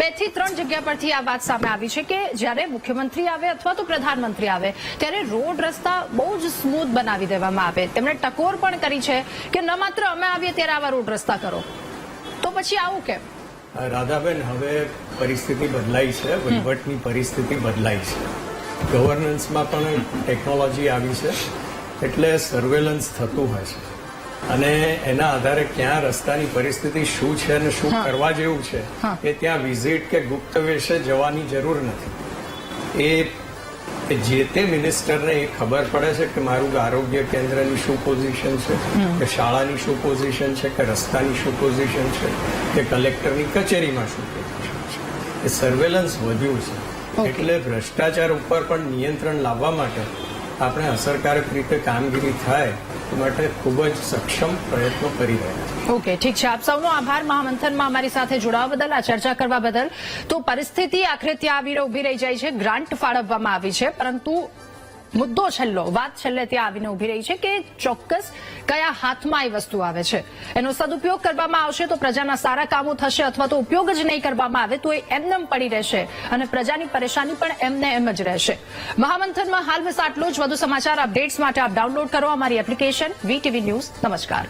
2 થી 3 જગ્યા પરથી આ વાત સામે આવી છે કે જ્યારે મુખ્યમંત્રી આવે અથવા તો પ્રધાનમંત્રી આવે ત્યારે રોડ રસ્તા બહુ જ સ્મૂથ બનાવી દેવામાં આવે. તેમણે ટકોર પણ કરી છે કે ન માત્ર અમે આવીએ ત્યારે આવા રોડ રસ્તા કરો. તો પછી આવું કેમ? રાધાબેન, હવે પરિસ્થિતિ બદલાઈ છે, વહીવટની પરિસ્થિતિ બદલાઈ છે, ગવર્નન્સમાં પણ ટેકનોલોજી આવી છે, એટલે સર્વેલન્સ થતું હોય છે અને એના આધારે ક્યાં રસ્તાની પરિસ્થિતિ શું છે અને શું કરવા જેવું છે એ ત્યાં વિઝિટ કે ગુપ્ત વેશે જવાની જરૂર નથી. એ જે તે મિનિસ્ટરને એ ખબર પડે છે કે મારું આરોગ્ય કેન્દ્રની શું પોઝિશન છે, કે શાળાની શું પોઝિશન છે, કે રસ્તાની શું પોઝિશન છે, કે કલેક્ટરની કચેરીમાં શું પોઝિશન છે. એ સર્વેલન્સ વધ્યું છે એટલે ભ્રષ્ટાચાર ઉપર પણ નિયંત્રણ લાવવા માટે આપણે અસરકારક રીતે કામગીરી થાય એ માટે ખૂબ જ સક્ષમ પ્રયત્નો કરી રહ્યા છીએ. ઓકે, ઠીક છે. આપ સૌનો આભાર મહામંથનમાં અમારી સાથે જોડાવા બદલ, આ ચર્ચા કરવા બદલ. તો પરિસ્થિતિ આખરે ત્યાં આવીને ઉભી રહી જાય છે. ગ્રાન્ટ ફાળવવામાં આવી છે, પરંતુ મુદ્દો વાત છેલ્લે ત્યાં આવીને ઉભી રહી છે કે ચોક્કસ કયા હાથમાં એ વસ્તુ આવે છે. એનો સદુપયોગ કરવામાં આવશે તો પ્રજાના સારા કામો થશે, અથવા તો ઉપયોગ જ નહીં કરવામાં આવે તો એ એમનેમ પડી રહેશે અને પ્રજાની પરેશાની પણ એમને એમ જ રહેશે. મહામંથનમાં હાલ બસ આટલું જ. વધુ સમાચાર અપડેટ્સ માટે આપ ડાઉનલોડ કરો અમારી એપ્લિકેશન VTV ન્યૂઝ. નમસ્કાર.